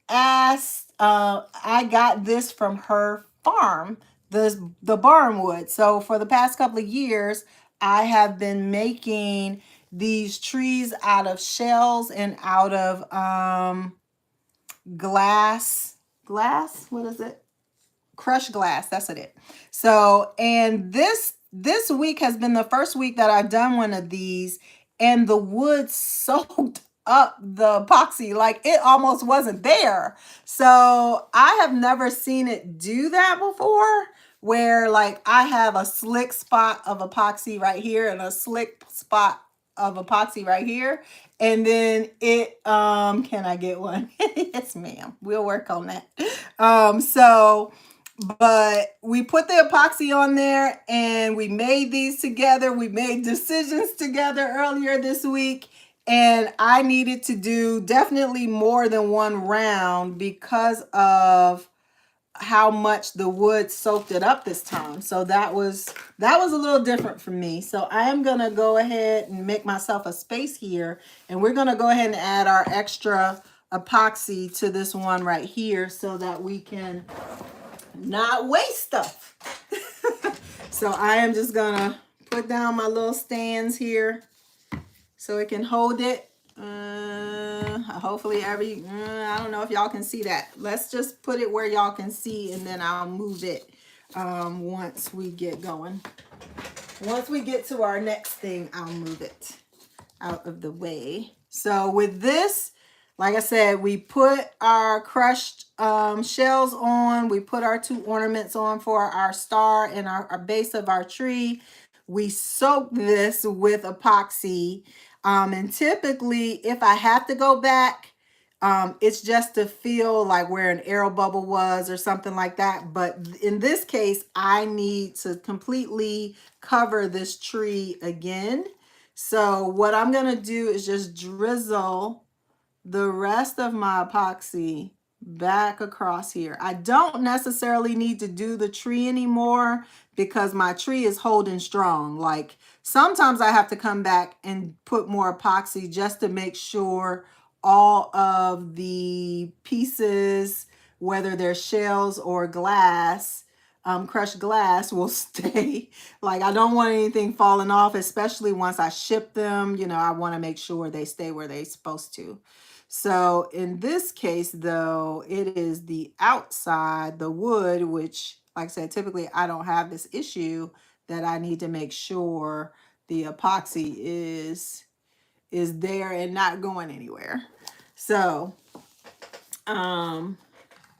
asked, I got this from her farm, the barnwood. So for the past couple of years, I have been making these trees out of shells and out of glass, what is it? Crushed glass, that's it. So, and this week has been the first week that I've done one of these, and the wood soaked up the epoxy. Like it almost wasn't there. So I have never seen it do that before, where like I have a slick spot of epoxy right here and a slick spot of epoxy right here. And then it, can I get one? Yes, ma'am. We'll work on that. So, but we put the epoxy on there and we made these together. We made decisions together earlier this week. And I needed to do definitely more than one round because of how much the wood soaked it up this time. So that was a little different for me. So I am going to go ahead and make myself a space here. And we're going to go ahead and add our extra epoxy to this one right here so that we can not waste stuff. So I am just going to put down my little stands here so it can hold it. Hopefully I don't know if y'all can see that. Let's just put it where y'all can see, and then I'll move it once we get going. Once we get to our next thing, I'll move it out of the way. So with this, like I said, we put our crushed shells on. We put our 2 ornaments on for our star and our base of our tree. We soak this with epoxy. And typically, if I have to go back, it's just to feel like where an air bubble was or something like that. But in this case, I need to completely cover this tree again. So what I'm going to do is just drizzle the rest of my epoxy back across here. I don't necessarily need to do the tree anymore because my tree is holding strong. Like sometimes I have to come back and put more epoxy just to make sure all of the pieces, whether they're shells or glass, crushed glass, will stay. Like I don't want anything falling off, especially once I ship them. You know, I want to make sure they stay where they're supposed to. So in this case, though, it is the outside, the wood, which, like I said, typically I don't have this issue, that I need to make sure the epoxy is there and not going anywhere. So, and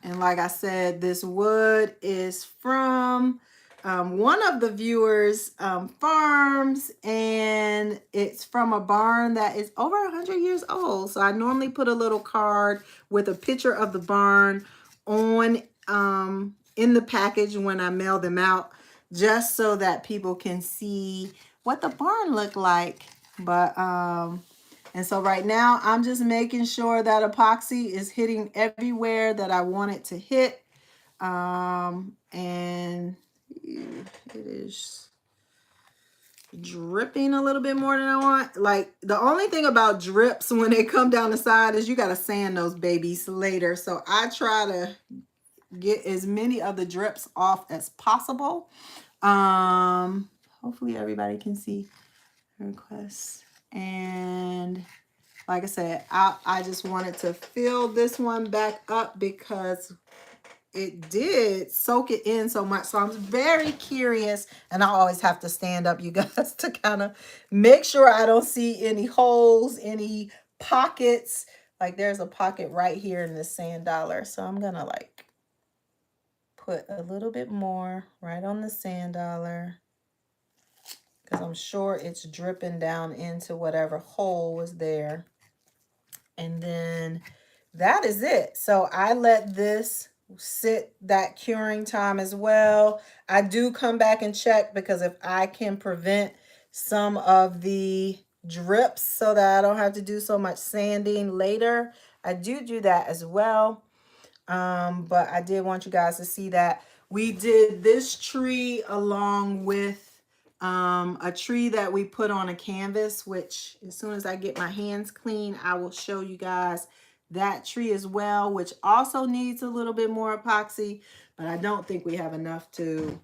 like I said, this wood is from one of the viewers' farms, and it's from a barn that is over 100 years old. So I normally put a little card with a picture of the barn on in the package when I mail them out, just so that people can see what the barn looked like. But and so right now I'm just making sure that epoxy is hitting everywhere that I want it to hit. And it is dripping a little bit more than I want. Like the only thing about drips when they come down the side is you got to sand those babies later. So I try to get as many of the drips off as possible. Hopefully everybody can see requests. And like I said, I just wanted to fill this one back up because it did soak it in so much. So I'm very curious, and I always have to stand up, you guys, to kind of make sure I don't see any holes, any pockets. Like there's a pocket right here in this sand dollar. So I'm going to like put a little bit more right on the sand dollar, because I'm sure it's dripping down into whatever hole was there. And then that is it. So I let this sit that curing time as well. I do come back and check, because if I can prevent some of the drips so that I don't have to do so much sanding later, I do that as well. But I did want you guys to see that we did this tree along with a tree that we put on a canvas, which as soon as I get my hands clean, I will show you guys that tree as well, which also needs a little bit more epoxy, but I don't think we have enough to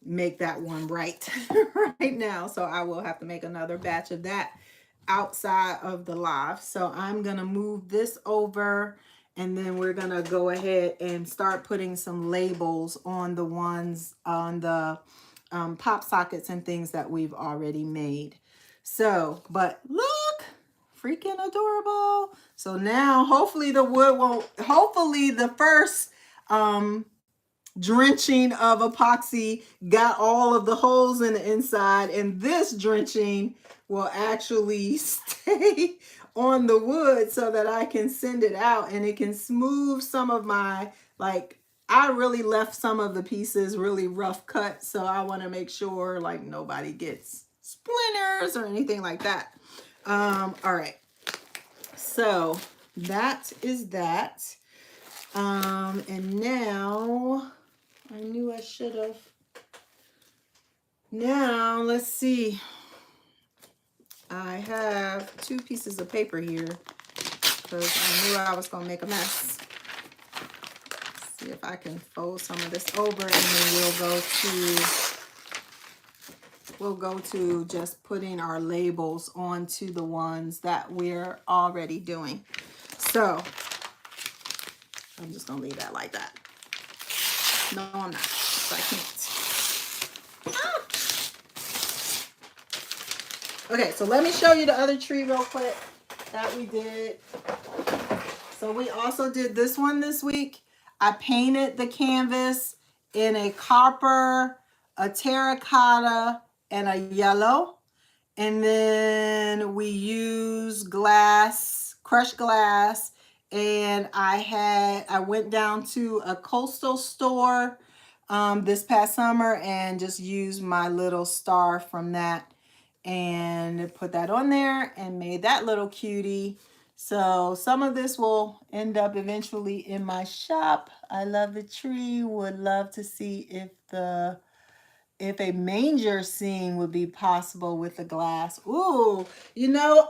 make that one right right now. So I will have to make another batch of that outside of the live. So I'm going to move this over, and then we're going to go ahead and start putting some labels on the ones on the pop sockets and things that we've already made. So, but look, freaking adorable. So now hopefully the wood won't, hopefully the first drenching of epoxy got all of the holes in the inside, and this drenching will actually stay on the wood so that I can send it out and it can smooth some of my, like, I really left some of the pieces really rough cut, so I want to make sure like nobody gets splinters or anything like that. All right, so that is that. And now I knew I should have. Now let's see. I have 2 pieces of paper here because I knew I was going to make a mess. Let's see if I can fold some of this over, and then we'll go to just putting our labels onto the ones that we're already doing. So I'm just going to leave that like that. No, I'm not. So I can't. Ah! Okay, so let me show you the other tree real quick that we did. So we also did this one this week. I painted the canvas in a copper, a terracotta, and a yellow. And then we used glass, crushed glass. And I went down to a coastal store this past summer and just used my little star from that and put that on there and made that little cutie. So some of this will end up eventually in my shop. I love the tree. Would love to see if a manger scene would be possible with the glass. Ooh, you know,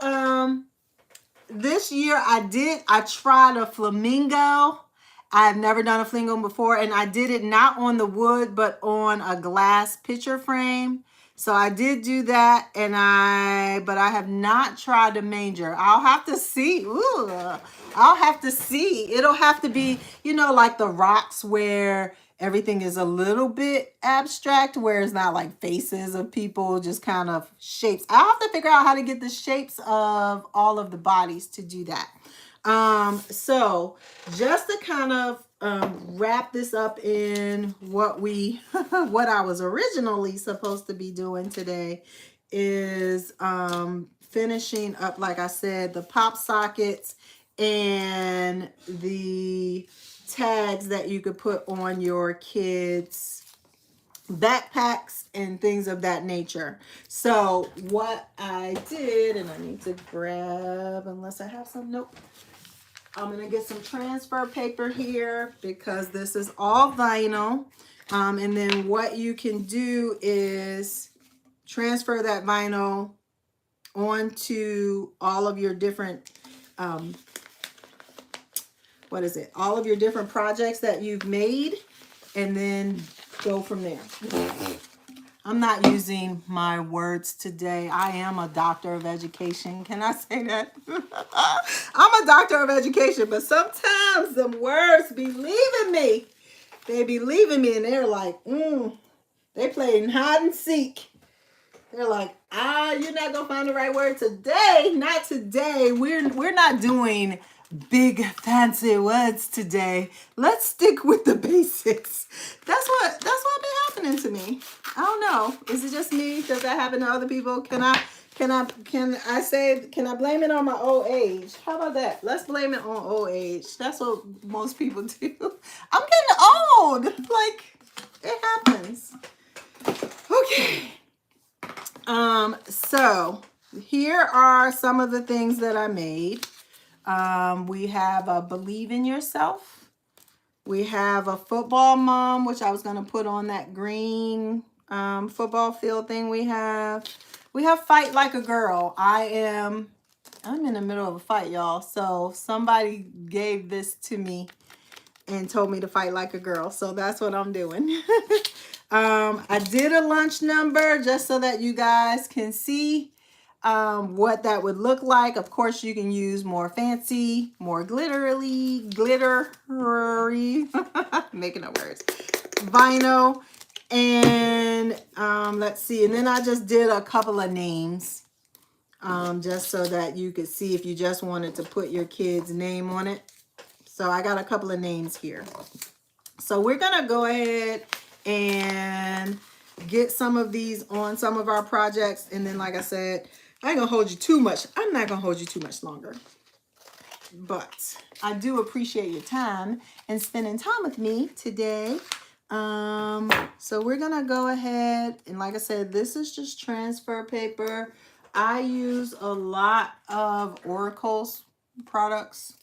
this year I tried a flamingo. I've never done a flamingo before, and I did it not on the wood, but on a glass picture frame. So I did do that, but I have not tried a manger. I'll have to see. Ooh, I'll have to see. It'll have to be, you know, like the rocks where everything is a little bit abstract, where it's not like faces of people, just kind of shapes. I'll have to figure out how to get the shapes of all of the bodies to do that. So just to kind of wrap this up in what what I was originally supposed to be doing today is finishing up, like I said, the pop sockets and the tags that you could put on your kids' backpacks and things of that nature. So what I did, and I need to grab, unless I have some, nope. I'm going to get some transfer paper here because this is all vinyl. And then what you can do is transfer that vinyl onto all of your different, all of your different projects that you've made, and then go from there. I'm not using my words today. I am a doctor of education. Can I say that? I'm a doctor of education, but sometimes them words be leaving me. They be leaving me, and they're like, they playing hide and seek. They're like, you're not gonna find the right word today. Not today. We're not doing big fancy words today. Let's stick with the basics. That's what been happening to me. I don't know. Is it just me? Does that happen to other people? Can I blame it on my old age? How about that? Let's blame it on old age. That's what most people do. I'm getting old. Like, it happens. Okay. So here are some of the things that I made. We have a Believe in Yourself. We have a Football Mom, which I was going to put on that green football field thing we have. We have Fight Like a Girl. I'm in the middle of a fight, y'all. So somebody gave this to me and told me to fight like a girl. So that's what I'm doing. I did a lunch number just so that you guys can see what that would look like. Of course, you can use more fancy, more glittery, making up words, vinyl. And let's see. And then I just did a couple of names just so that you could see if you just wanted to put your kid's name on it. So I got a couple of names here. So we're gonna go ahead and get some of these on some of our projects. And then, like I said, I ain't gonna hold you too much. I'm not gonna hold you too much longer. But I do appreciate your time and spending time with me today. So we're gonna go ahead and, like I said, this is just transfer paper. I use a lot of Oracle's products.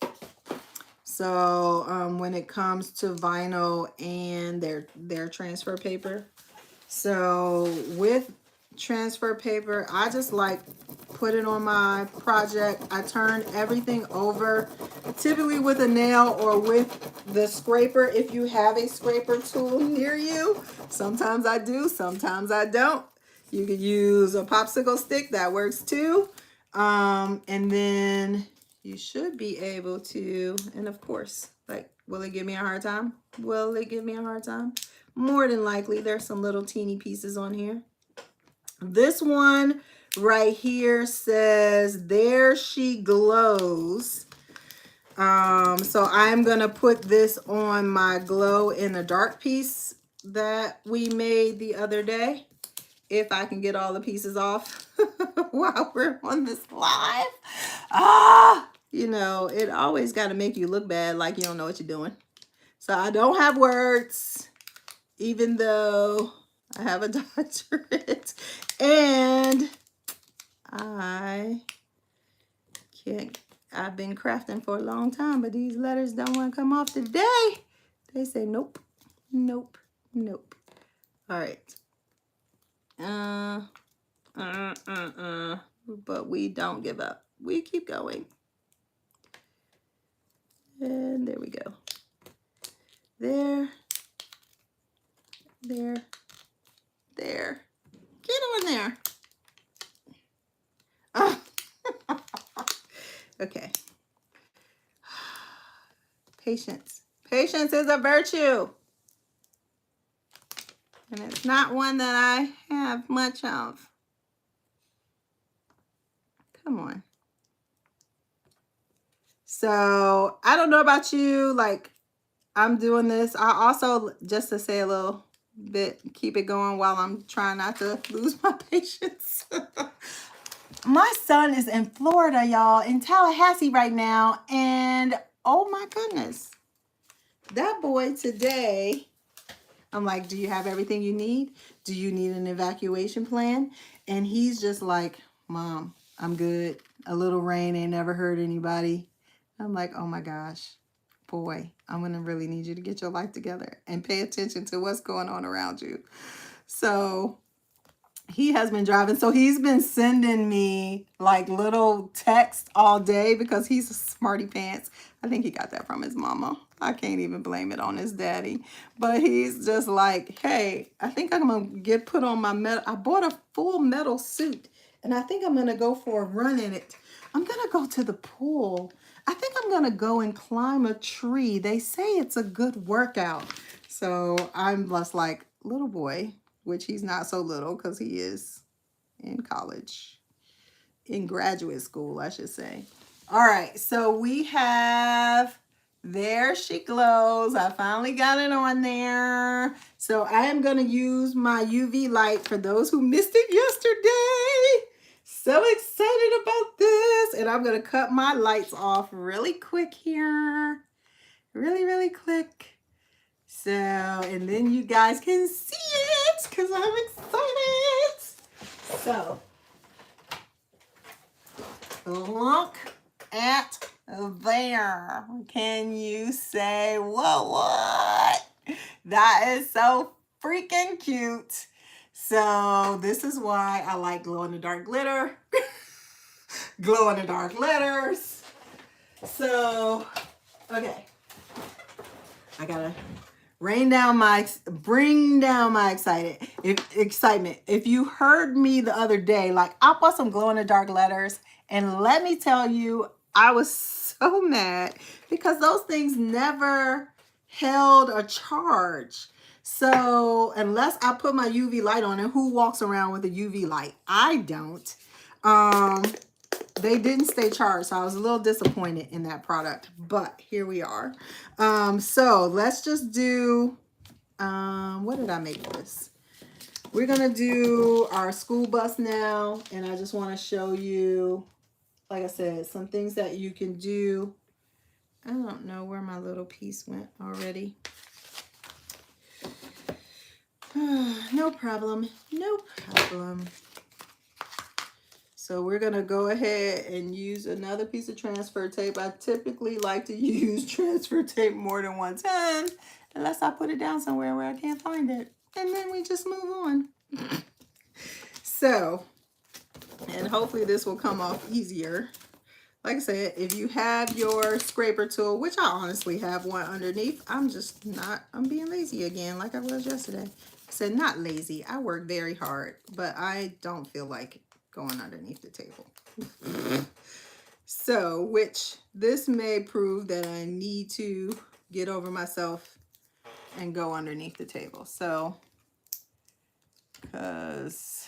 So when it comes to vinyl and their transfer paper. So with transfer paper, I just like put it on my project. I turn everything over, typically with a nail or with the scraper if you have a scraper tool near you. Sometimes I do, sometimes I don't. You could use a popsicle stick, that works too. And then you should be able to, and of course, like, will it give me a hard time? Will it give me a hard time? More than likely. There's some little teeny pieces on here. This one right here says, "There she glows." So I'm gonna put this on my glow in the dark piece that we made the other day, if I can get all the pieces off while we're on this live. You know, it always got to make you look bad, like you don't know what you're doing. So I don't have words, even though I have a doctorate, and I can't, I've been crafting for a long time, but these letters don't want to come off today. They say nope, nope, nope. All right. But we don't give up. We keep going. And there we go. There. There. There. Get on there. Oh. Okay. Patience. Patience is a virtue. And it's not one that I have much of. Come on. So I don't know about you, like, I'm doing this. I also, just to say a little bit, keep it going while I'm trying not to lose my patience. My son is in Florida, y'all, in Tallahassee right now. And oh my goodness, that boy today, I'm like, do you have everything you need? Do you need an evacuation plan? And he's just like, Mom, I'm good. A little rain ain't never hurt anybody. I'm like, oh my gosh, boy, I'm going to really need you to get your life together and pay attention to what's going on around you. So he has been driving. So he's been sending me like little texts all day because he's a smarty pants. I think he got that from his mama. I can't even blame it on his daddy. But he's just like, hey, I think I'm going to get put on my metal. I bought a full metal suit and I think I'm going to go for a run in it. I'm going to go to the pool. I think I'm going to go and climb a tree. They say it's a good workout. So I'm just like, little boy, which he's not so little because he is in college, in graduate school, I should say. All right, so we have, there she glows. I finally got it on there. So I am going to use my UV light for those who missed it yesterday. So excited about this. And I'm going to cut my lights off really quick here. Really, really quick. So, and then you guys can see it because I'm excited. So, look at there. Can you say, whoa, what? That is so freaking cute. So, this is why I like glow-in-the-dark glitter. Glow-in-the-dark letters. So, okay. I gotta bring down my excitement. If you heard me the other day, like, I bought some glow-in-the-dark letters, and let me tell you, I was so mad because those things never held a charge. So unless I put my UV light on, and who walks around with a UV light? I don't. they didn't stay charged. So I was a little disappointed in that product, but here we are. So let's just do, what did I make this? We're going to do our school bus now. And I just want to show you, like I said, some things that you can do. I don't know where my little piece went already. No problem. No problem. So we're going to go ahead and use another piece of transfer tape. I typically like to use transfer tape more than one time, unless I put it down somewhere where I can't find it. And then we just move on. So, and hopefully this will come off easier. Like I said, if you have your scraper tool, which I honestly have one underneath, I'm being lazy again like I was yesterday. I said not lazy. I work very hard, but I don't feel like going underneath the table. So, which this may prove that I need to get over myself and go underneath the table. So, because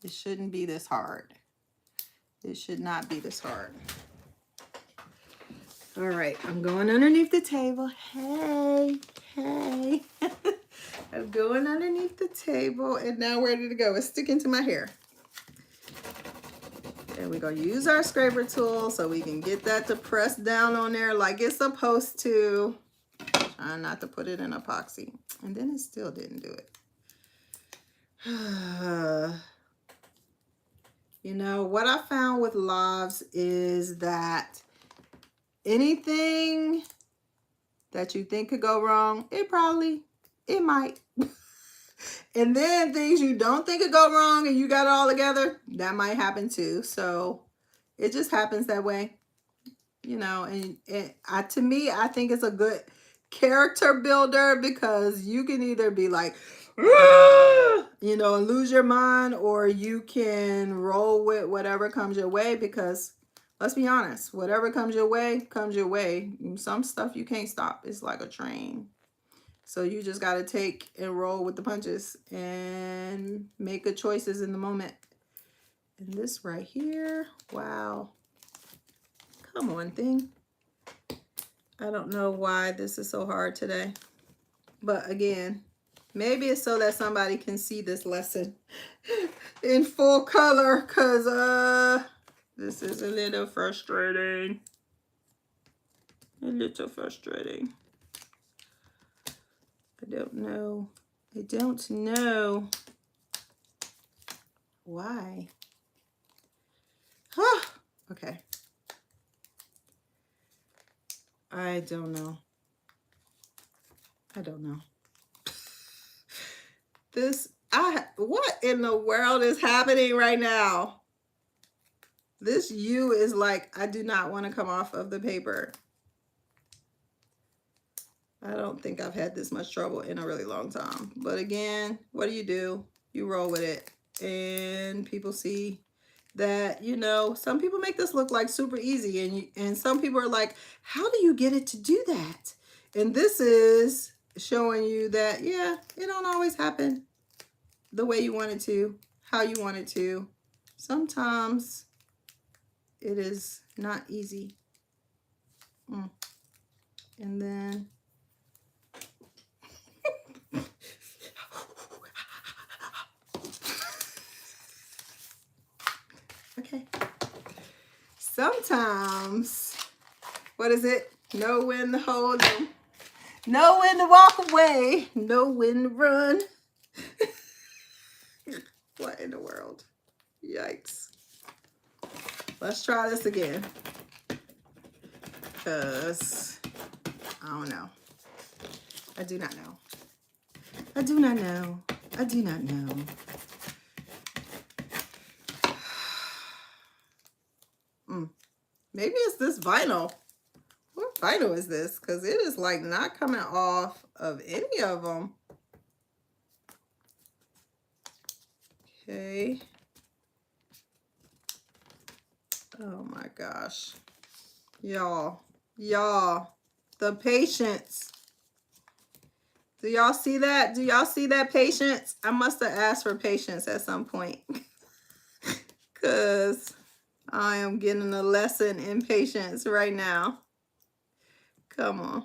it shouldn't be this hard. It should not be this hard. All right, I'm going underneath the table. Hey, hey. I'm going underneath the table, and now where did it go? It's sticking to my hair. And we're going to use our scraper tool so we can get that to press down on there like it's supposed to. Trying not to put it in epoxy. And then it still didn't do it. You know, what I found with lives is that anything that you think could go wrong, it might. And then things you don't think could go wrong and you got it all together, that might happen too. So it just happens that way, you know. And to me, I think it's a good character builder, because you can either be like, you know, and lose your mind, or you can roll with whatever comes your way, because let's be honest, whatever comes your way, comes your way. Some stuff you can't stop. It's like a train. So you just got to take and roll with the punches and make good choices in the moment. And this right here, wow. Come on, thing. I don't know why this is so hard today. But again, maybe it's so that somebody can see this lesson in full color, because this is a little frustrating. A little frustrating. I don't know why. Okay. I don't know. What in the world is happening right now? This U is like, I do not want to come off of the paper. I don't think I've had this much trouble in a really long time. But again, what do? You roll with it. And people see that, you know, some people make this look like super easy. And some people are like, how do you get it to do that? And this is showing you that, yeah, it don't always happen the way you want it to, how you want it to. Sometimes it is not easy. And then okay. Sometimes, what is it? Know when to hold them. Know when to walk away. Know when to run. What in the world? Yikes. Let's try this again. Because I don't know. I do not know. I do not know. I do not know. Maybe it's this vinyl. What vinyl is this? Because it is like not coming off of any of them. Okay. Oh my gosh. Y'all, the patience. Do y'all see that? Do y'all see that patience? I must have asked for patience at some point. Because I am getting a lesson in patience right now. Come on.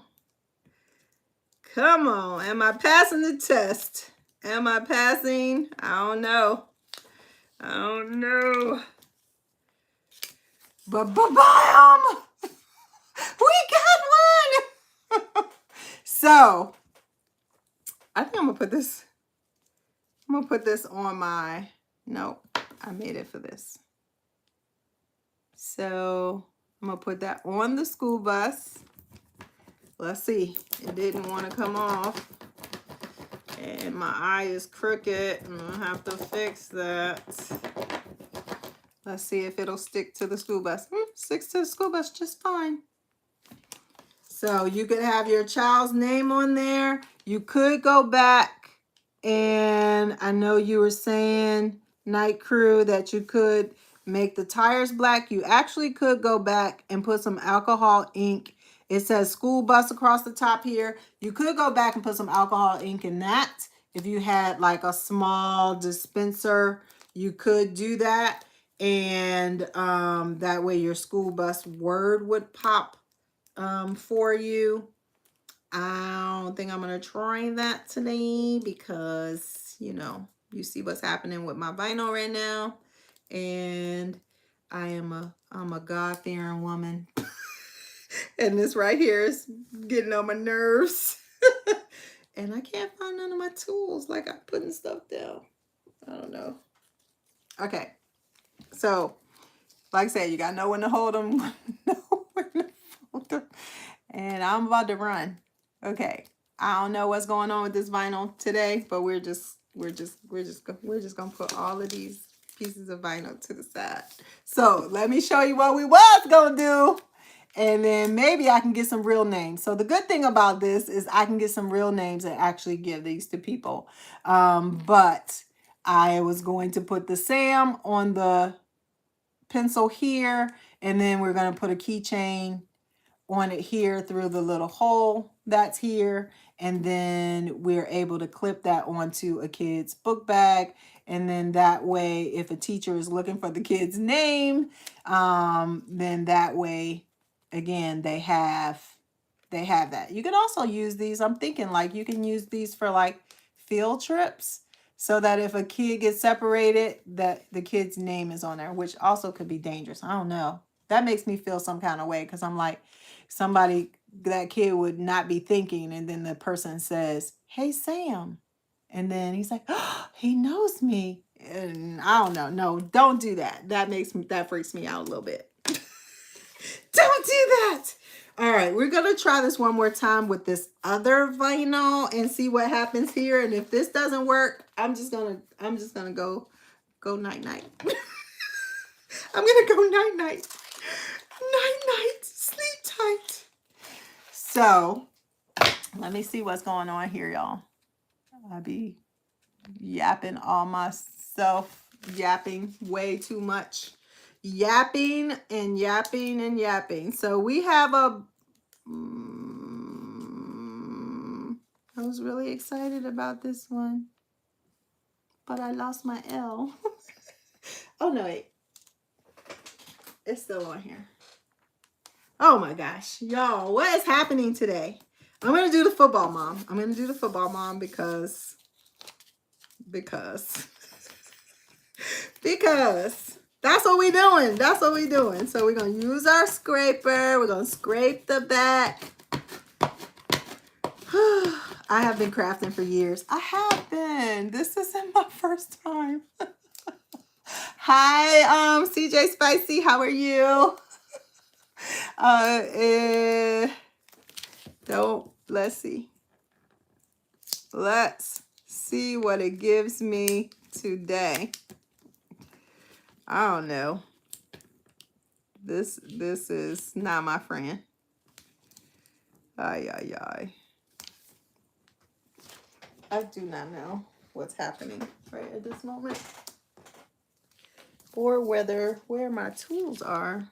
Come on. Am I passing the test? Am I passing? I don't know. I don't know. But bam! We got one! So, I think I'm gonna put this. I'm gonna put this on my. Nope, I made it for this. So I'm gonna put that on the school bus. Let's see. It didn't want to come off, and my eye is crooked. I'm gonna have to fix that. Let's see if it'll stick to the school bus. Sticks to the school bus just fine. So you could have your child's name on there. You could go back, and I know you were saying, Night Crew, that you could make the tires black. You actually could go back and put some alcohol ink. It says school bus across the top here. You could go back and put some alcohol ink in that. If you had like a small dispenser, you could do that. And that way your school bus word would pop for you. I don't think I'm gonna try that today because, you know, you see what's happening with my vinyl right now, and I'm a God-fearing woman. And this right here is getting on my nerves. And I can't find none of my tools, like I'm putting stuff down. I don't know. Okay, so like I said, you gotta know when to hold them, know when to fold them. And I'm about to run. Okay, I don't know what's going on with this vinyl today, but we're just gonna put all of these pieces of vinyl to the side. So let me show you what we was gonna do, and then maybe I can get some real names. So the good thing about this is I can get some real names and actually give these to people. But I was going to put the Sam on the pencil here, and then we're going to put a keychain on it here through the little hole that's here, and then we're able to clip that onto a kid's book bag, and then that way if a teacher is looking for the kid's name, then that way again they have that. You can also use these, I'm thinking like you can use these for like field trips, so that if a kid gets separated, that the kid's name is on there, which also could be dangerous. I don't know. That makes me feel some kind of way, because I'm like, that kid would not be thinking, and then the person says, "Hey, Sam." And then he's like, "Oh, he knows me." And I don't know. No, don't do that. That freaks me out a little bit. Don't do that. All right, we're gonna try this one more time with this other vinyl and see what happens here. And if this doesn't work, I'm just gonna go night night. I'm gonna go night night. Night night. Sleep tight. So let me see what's going on here, y'all. I be yapping all myself, yapping way too much. Yapping and yapping and yapping. So we have a I was really excited about this one, but I lost my L. Oh no, wait. It's still on here. Oh my gosh, y'all, what is happening today? I'm gonna do the football mom. I'm gonna do the football mom because that's what we doing. That's what we doing. So we're gonna use our scraper. We're gonna scrape the back. I have been crafting for years. I have been. This isn't my first time. Hi, CJ Spicy. How are you? Let's see. Let's see what it gives me today. I don't know. This is not my friend. Ay, ay, ay. I do not know what's happening right at this moment, or where my tools are.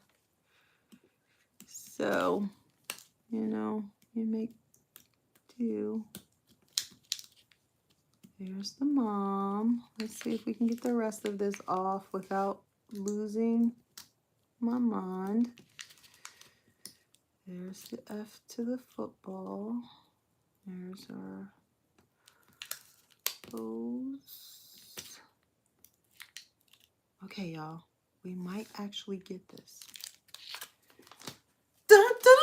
So, you know, you make do. There's the mom. Let's see if we can get the rest of this off without losing my mind. There's the F to the football. There's our O's. Okay, y'all. We might actually get this. Dun, dun,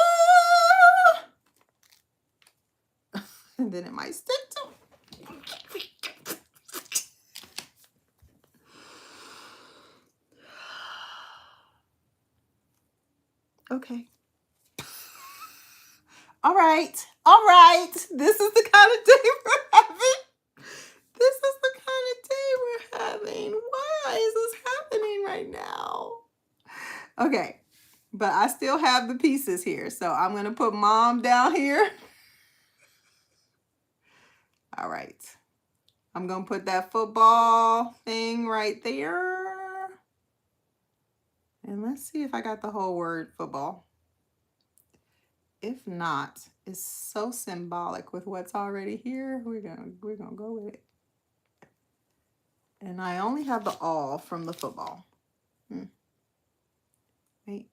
dun! And then it might stick to. Okay. All right. All right. This is the kind of day we're having. This is the kind of day we're having. Why is this happening right now? Okay. But I still have the pieces here. So I'm going to put Mom down here. All right. I'm going to put that football thing right there. And let's see if I got the whole word football. If not, it's so symbolic with what's already here. We're gonna go with it. And I only have the all from the football. Wait.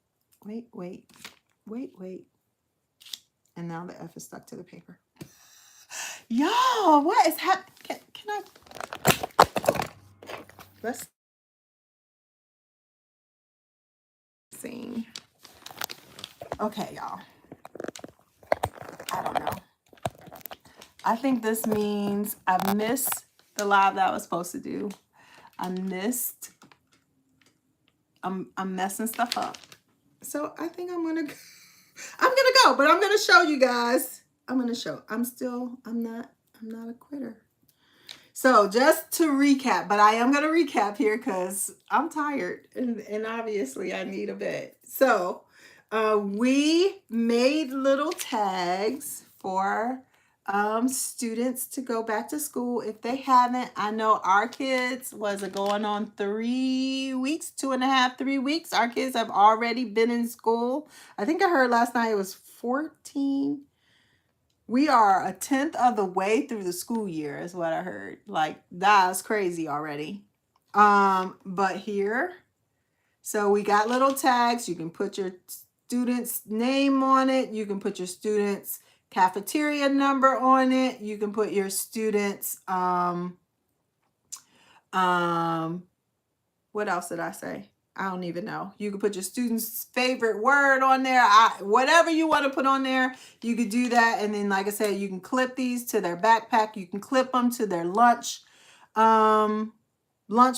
And now the F is stuck to the paper. Y'all, what is happening? Can I? Let's see. Okay, y'all. I don't know. I think this means I missed the live that I was supposed to do. I'm messing stuff up. So I think I'm gonna go, but I'm gonna show you guys. I'm not a quitter. So just to recap, but I am gonna recap here because I'm tired and obviously I need a bed. So we made little tags for students to go back to school. If they haven't, I know our kids was going on 3 weeks, 2.5, 3 weeks. Our kids have already been in school. I think I heard last night it was 14. We are 1/10 of the way through the school year is what I heard. Like, that's crazy already. But here, so we got little tags. You can put your student's name on it. You can put your student's cafeteria number on it. You can put your student's, what else did I say? I don't even know. You can put your student's favorite word on there. Whatever you want to put on there, you could do that. And then, like I said, you can clip these to their backpack. You can clip them to their lunch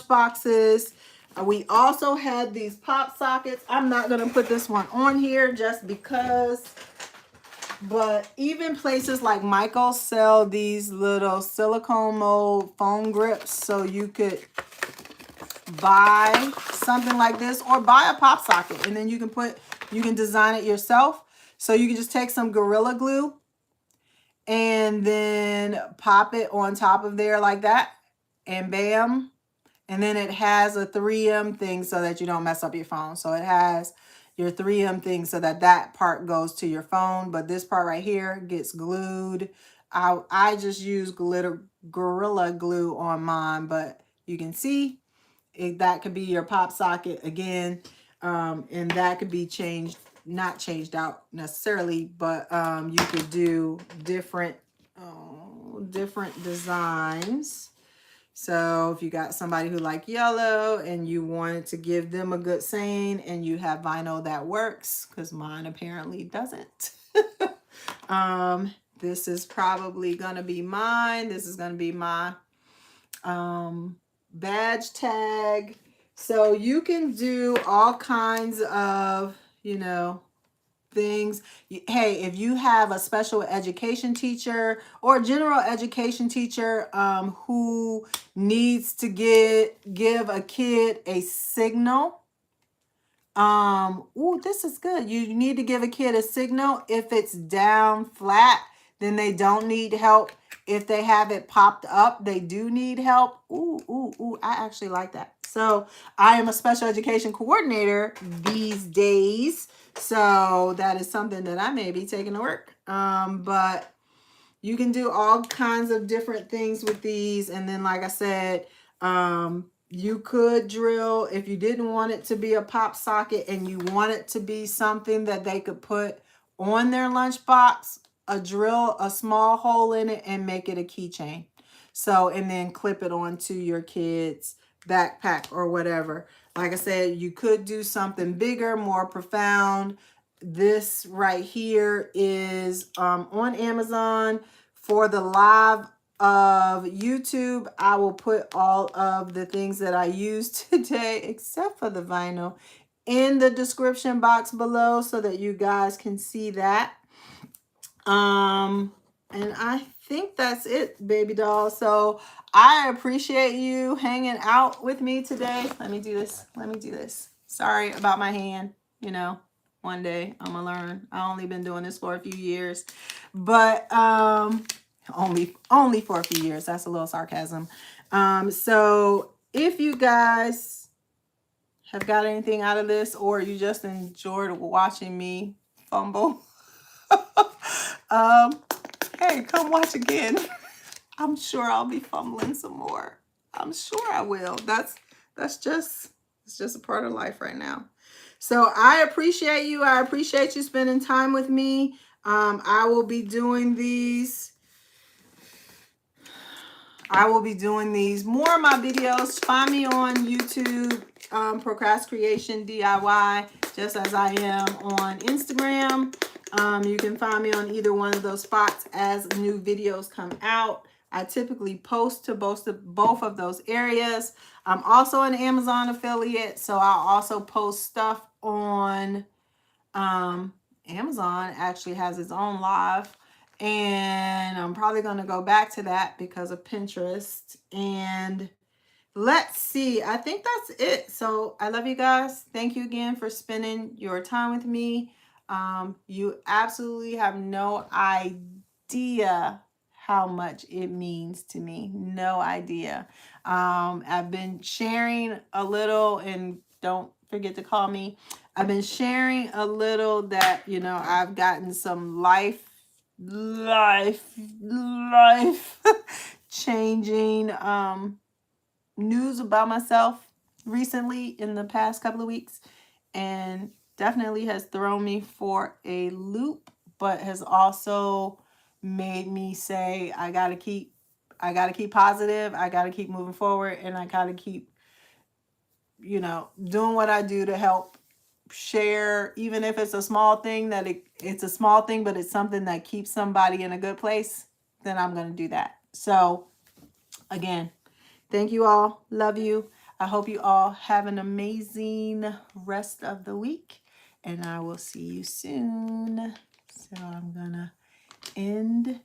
boxes. We also had these pop sockets. I'm not going to put this one on here just because. But even places like Michael's sell these little silicone mold foam grips, so you could buy something like this or buy a pop socket, and then you can design it yourself. So you can just take some Gorilla Glue and then pop it on top of there like that, and bam. And then it has a 3M thing so that you don't mess up your phone. So it has your 3M thing so that that part goes to your phone, but this part right here gets glued. I just use Gorilla Glue on mine, but you can see that could be your pop socket again, and that could be not changed out necessarily, but you could do different designs. So if you got somebody who like yellow and you wanted to give them a good saying and you have vinyl that works, because mine apparently doesn't. This is probably gonna be mine. This is gonna be my badge tag. So you can do all kinds of, things. Hey, if you have a special education teacher or general education teacher who needs to give a kid a signal, this is good. You need to give a kid a signal. If it's down flat, then they don't need help. If they have it popped up, they do need help. I actually like that. So I am a special education coordinator these days. So that is something that I may be taking to work. But you can do all kinds of different things with these. And then, like I said, You could drill, if you didn't want it to be a pop socket and you want it to be something that they could put on their lunchbox, drill a small hole in it and make it a keychain. So, and then clip it onto your kid's backpack or whatever. Like I said, you could do something bigger, more profound. This right here is on Amazon. For the live of YouTube, I will put all of the things that I used today, except for the vinyl, in the description box below so that you guys can see that. And I think that's it, baby doll. So I appreciate you hanging out with me today. Let me do this. Let me do this. Sorry about my hand. You know, one day I'm gonna learn. I only been doing this for a few years, but only for a few years. That's a little sarcasm. So if you guys have got anything out of this, or you just enjoyed watching me fumble, hey, come watch again. I'm sure I'll be fumbling some more. I'm sure I will. It's just a part of life right now. So I appreciate you. I appreciate you spending time with me. I will be doing these. More of my videos. Find me on YouTube, ProcrasCreationDIY, just as I am on Instagram. You can find me on either one of those spots as new videos come out. I typically post to both of those areas. I'm also an Amazon affiliate, so I'll also post stuff on Amazon. Actually has its own live, and I'm probably going to go back to that because of Pinterest. And let's see, I think that's it. So I love you guys. Thank you again for spending your time with me. You absolutely have no idea how much it means to me. No idea. I've been sharing a little, and don't forget to call me. I've been sharing a little that, you know, I've gotten some life changing news about myself recently in the past couple of weeks, and definitely has thrown me for a loop, but has also made me say I gotta keep positive, I gotta keep moving forward, and I gotta keep, you know, doing what I do to help share, even if it's a small thing, that it's a small thing, but it's something that keeps somebody in a good place, then I'm gonna do that. So again, thank you all. Love you. I hope you all have an amazing rest of the week, and I will see you soon. So I'm gonna end